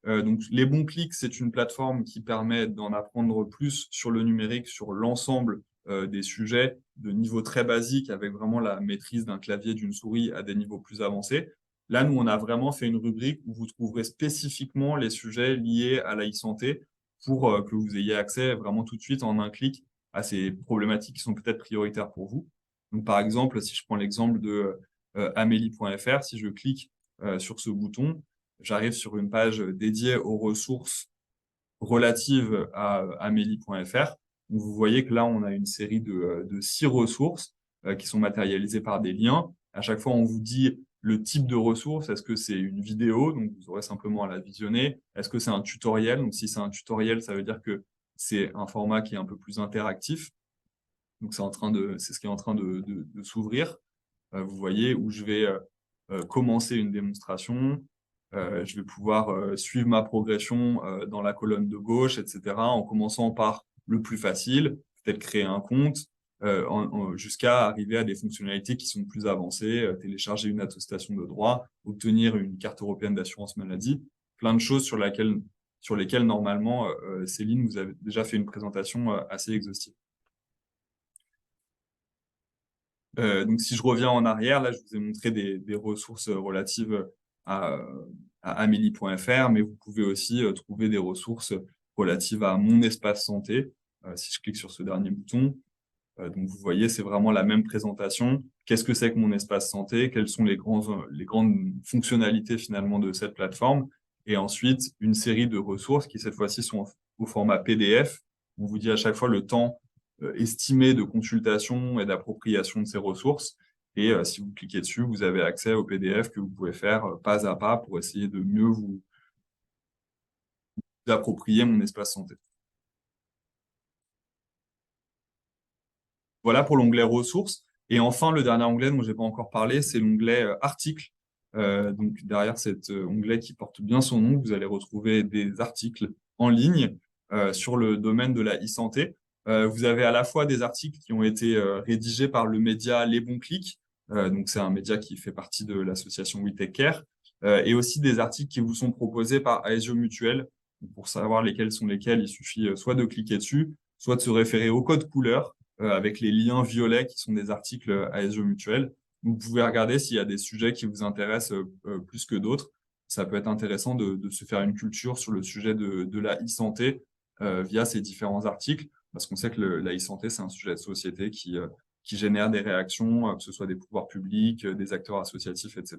Donc, Les Bons Clics, c'est une plateforme qui permet d'en apprendre plus sur le numérique, sur l'ensemble des sujets de niveau très basique, avec vraiment la maîtrise d'un clavier, d'une souris à des niveaux plus avancés. Là, nous, on a vraiment fait une rubrique où vous trouverez spécifiquement les sujets liés à la e-santé pour que vous ayez accès vraiment tout de suite en un clic à ces problématiques qui sont peut-être prioritaires pour vous. Donc, par exemple, si je prends l'exemple de amélie.fr, si je clique sur ce bouton, j'arrive sur une page dédiée aux ressources relatives à amélie.fr. Vous voyez que là, on a une série de 6 ressources qui sont matérialisées par des liens. À chaque fois, on vous dit le type de ressource. Est-ce que c'est une vidéo? Donc, vous aurez simplement à la visionner. Est-ce que c'est un tutoriel? Donc, si c'est un tutoriel, ça veut dire que c'est un format qui est un peu plus interactif. Donc, c'est ce qui est en train de s'ouvrir. Vous voyez où je vais commencer une démonstration. Je vais pouvoir suivre ma progression dans la colonne de gauche, etc., en commençant par le plus facile, peut-être créer un compte, jusqu'à arriver à des fonctionnalités qui sont plus avancées, télécharger une attestation de droit, obtenir une carte européenne d'assurance maladie, plein de choses sur lesquelles normalement, Céline, vous avez déjà fait une présentation assez exhaustive. Donc, si je reviens en arrière, là, je vous ai montré des ressources relatives à Amélie.fr, mais vous pouvez aussi trouver des ressources relatives à mon espace santé. Si je clique sur ce dernier bouton, donc vous voyez, c'est vraiment la même présentation. Qu'est-ce que c'est que mon espace santé? Quelles sont les grandes fonctionnalités finalement de cette plateforme? Et ensuite, une série de ressources qui cette fois-ci sont au format PDF. On vous dit à chaque fois le temps estimé de consultation et d'appropriation de ces ressources. Et si vous cliquez dessus, vous avez accès au PDF que vous pouvez faire pas à pas pour essayer de mieux vous approprier mon espace santé. Voilà pour l'onglet ressources. Et enfin, le dernier onglet dont je n'ai pas encore parlé, c'est l'onglet articles. Donc derrière cet onglet qui porte bien son nom, vous allez retrouver des articles en ligne sur le domaine de la e-santé. Vous avez à la fois des articles qui ont été rédigés par le média Les Bons Clics, donc c'est un média qui fait partie de l'association We Take Care, et aussi des articles qui vous sont proposés par Aesio Mutuel. Pour savoir lesquels sont lesquels, il suffit soit de cliquer dessus, soit de se référer au code couleur avec les liens violets qui sont des articles Aesio Mutuel. Vous pouvez regarder s'il y a des sujets qui vous intéressent plus que d'autres. Ça peut être intéressant de se faire une culture sur le sujet de la e-santé via ces différents articles, parce qu'on sait que la e-santé, c'est un sujet de société qui génère des réactions, que ce soit des pouvoirs publics, des acteurs associatifs, etc.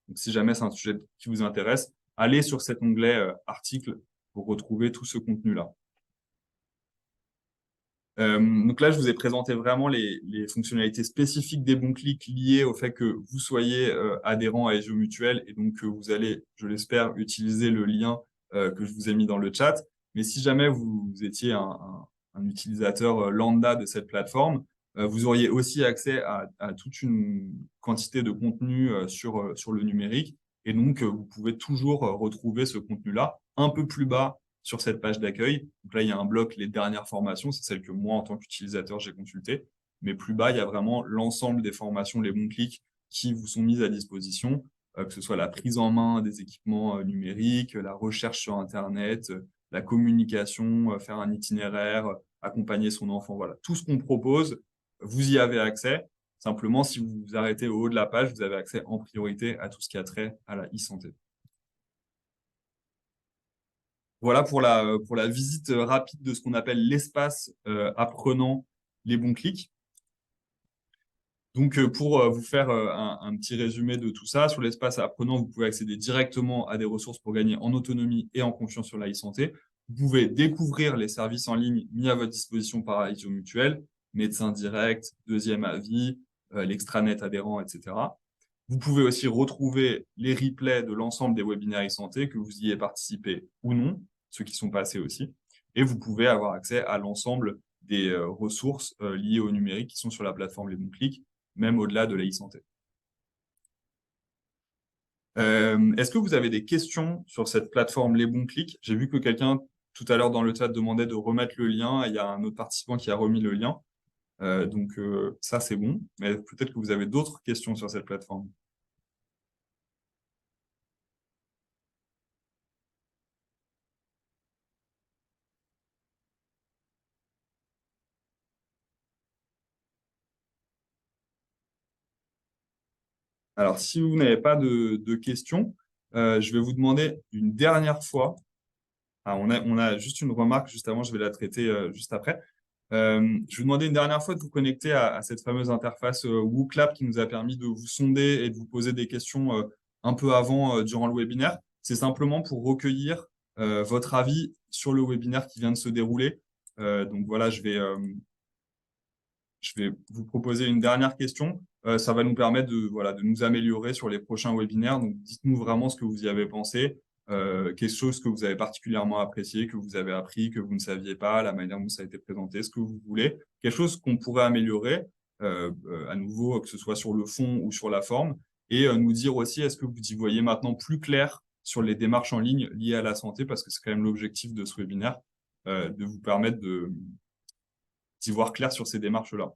Donc, si jamais c'est un sujet qui vous intéresse, allez sur cet onglet articles pour retrouver tout ce contenu-là. Donc là, je vous ai présenté vraiment les fonctionnalités spécifiques des bons clics liées au fait que vous soyez adhérent à Aesio Mutuel et donc que vous allez, je l'espère, utiliser le lien que je vous ai mis dans le chat. Mais si jamais vous étiez un utilisateur lambda de cette plateforme, vous auriez aussi accès à toute une quantité de contenu sur le numérique. Et donc, vous pouvez toujours retrouver ce contenu-là un peu plus bas sur cette page d'accueil. Donc là, il y a un bloc, les dernières formations, c'est celle que moi, en tant qu'utilisateur, j'ai consultée. Mais plus bas, il y a vraiment l'ensemble des formations, les bons clics qui vous sont mises à disposition, que ce soit la prise en main des équipements numériques, la recherche sur Internet, la communication, faire un itinéraire, accompagner son enfant. Voilà, tout ce qu'on propose, vous y avez accès. Simplement, si vous vous arrêtez au haut de la page, vous avez accès en priorité à tout ce qui a trait à la e-santé. Voilà pour la visite rapide de ce qu'on appelle l'espace apprenant les bons clics. Donc, pour vous faire un petit résumé de tout ça, sur l'espace apprenant, vous pouvez accéder directement à des ressources pour gagner en autonomie et en confiance sur la e-santé. Vous pouvez découvrir les services en ligne mis à votre disposition par Aesio Mutuel, médecin direct, deuxième avis, l'extranet adhérent, etc. Vous pouvez aussi retrouver les replays de l'ensemble des webinaires e-santé, que vous y ayez participé ou non, ceux qui sont passés aussi. Et vous pouvez avoir accès à l'ensemble des ressources liées au numérique qui sont sur la plateforme Les Bons Clics, même au-delà de la e-santé. Est-ce que vous avez des questions sur cette plateforme Les Bons Clics? J'ai vu que quelqu'un, tout à l'heure dans le chat, demandait de remettre le lien. Et il y a un autre participant qui a remis le lien. Donc, ça, c'est bon. Mais peut-être que vous avez d'autres questions sur cette plateforme. Alors, si vous n'avez pas de questions, je vais vous demander une dernière fois. Ah, on a juste une remarque juste avant, je vais la traiter juste après. Je vais vous demander une dernière fois de vous connecter à cette fameuse interface WooClap qui nous a permis de vous sonder et de vous poser des questions un peu avant durant le webinaire. C'est simplement pour recueillir votre avis sur le webinaire qui vient de se dérouler. Donc voilà, je vais vous proposer une dernière question. Ça va nous permettre de nous améliorer sur les prochains webinaires. Donc, dites-nous vraiment ce que vous y avez pensé. quelque chose que vous avez particulièrement apprécié, que vous avez appris, que vous ne saviez pas, la manière dont ça a été présenté, ce que vous voulez, quelque chose qu'on pourrait améliorer, à nouveau, que ce soit sur le fond ou sur la forme, et nous dire aussi, est-ce que vous y voyez maintenant plus clair sur les démarches en ligne liées à la santé, parce que c'est quand même l'objectif de ce webinaire, de vous permettre d'y voir clair sur ces démarches-là.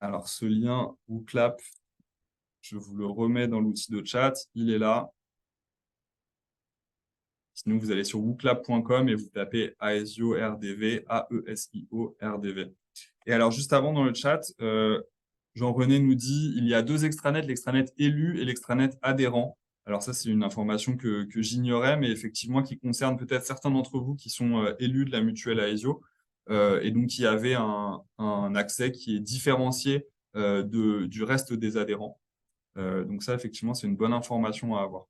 Alors, ce lien WooClap, je vous le remets dans l'outil de chat, il est là. Sinon, vous allez sur wooclap.com et vous tapez Aesio RDV, Aesio RDV. Et alors, juste avant dans le chat, Jean-René nous dit il y a 2 extranets, l'extranet élu et l'extranet adhérent. Alors ça, c'est une information que j'ignorais, mais effectivement qui concerne peut-être certains d'entre vous qui sont élus de la mutuelle Aesio et donc qui avaient un accès qui est différencié du reste des adhérents. Donc ça, effectivement, c'est une bonne information à avoir.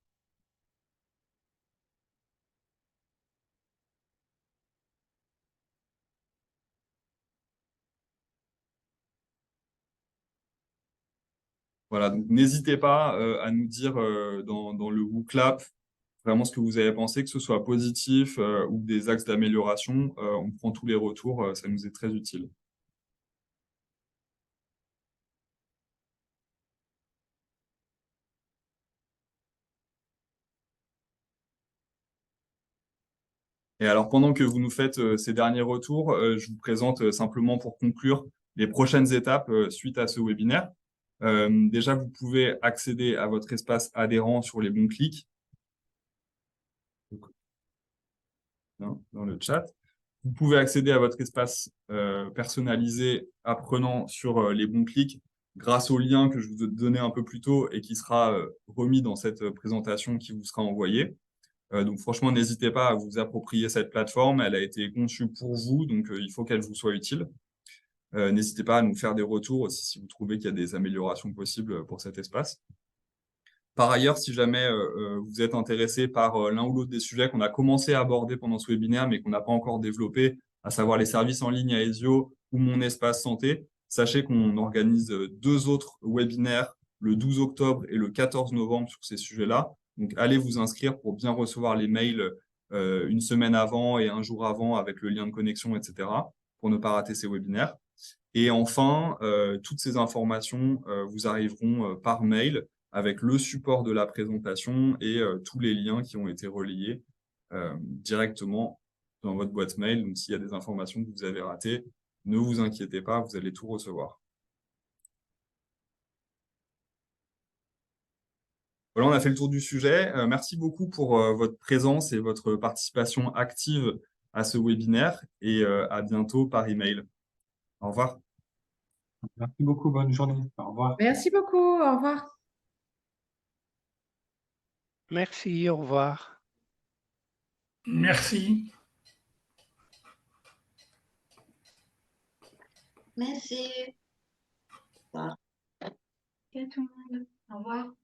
Voilà, donc n'hésitez pas à nous dire dans le WooClap vraiment ce que vous avez pensé, que ce soit positif ou des axes d'amélioration. On prend tous les retours, ça nous est très utile. Et alors, pendant que vous nous faites ces derniers retours, je vous présente simplement pour conclure les prochaines étapes suite à ce webinaire. Déjà, vous pouvez accéder à votre espace adhérent sur les bons clics. Dans le chat. Vous pouvez accéder à votre espace personnalisé apprenant sur les bons clics grâce au lien que je vous ai donné un peu plus tôt et qui sera remis dans cette présentation qui vous sera envoyée. Donc franchement, n'hésitez pas à vous approprier cette plateforme. Elle a été conçue pour vous, donc il faut qu'elle vous soit utile. N'hésitez pas à nous faire des retours aussi si vous trouvez qu'il y a des améliorations possibles pour cet espace. Par ailleurs, si jamais vous êtes intéressé par l'un ou l'autre des sujets qu'on a commencé à aborder pendant ce webinaire, mais qu'on n'a pas encore développé, à savoir les services en ligne Aesio ou mon espace santé, sachez qu'on organise 2 autres webinaires le 12 octobre et le 14 novembre sur ces sujets-là. Donc, allez vous inscrire pour bien recevoir les mails une semaine avant et un jour avant avec le lien de connexion, etc., pour ne pas rater ces webinaires. Et enfin, toutes ces informations vous arriveront par mail avec le support de la présentation et tous les liens qui ont été relayés directement dans votre boîte mail. Donc, s'il y a des informations que vous avez ratées, ne vous inquiétez pas, vous allez tout recevoir. Voilà, on a fait le tour du sujet. Merci beaucoup pour votre présence et votre participation active à ce webinaire et à bientôt par email. Au revoir. Merci beaucoup, bonne journée. Au revoir. Merci beaucoup. Au revoir. Merci, au revoir. Merci. Merci. Au revoir. Au revoir.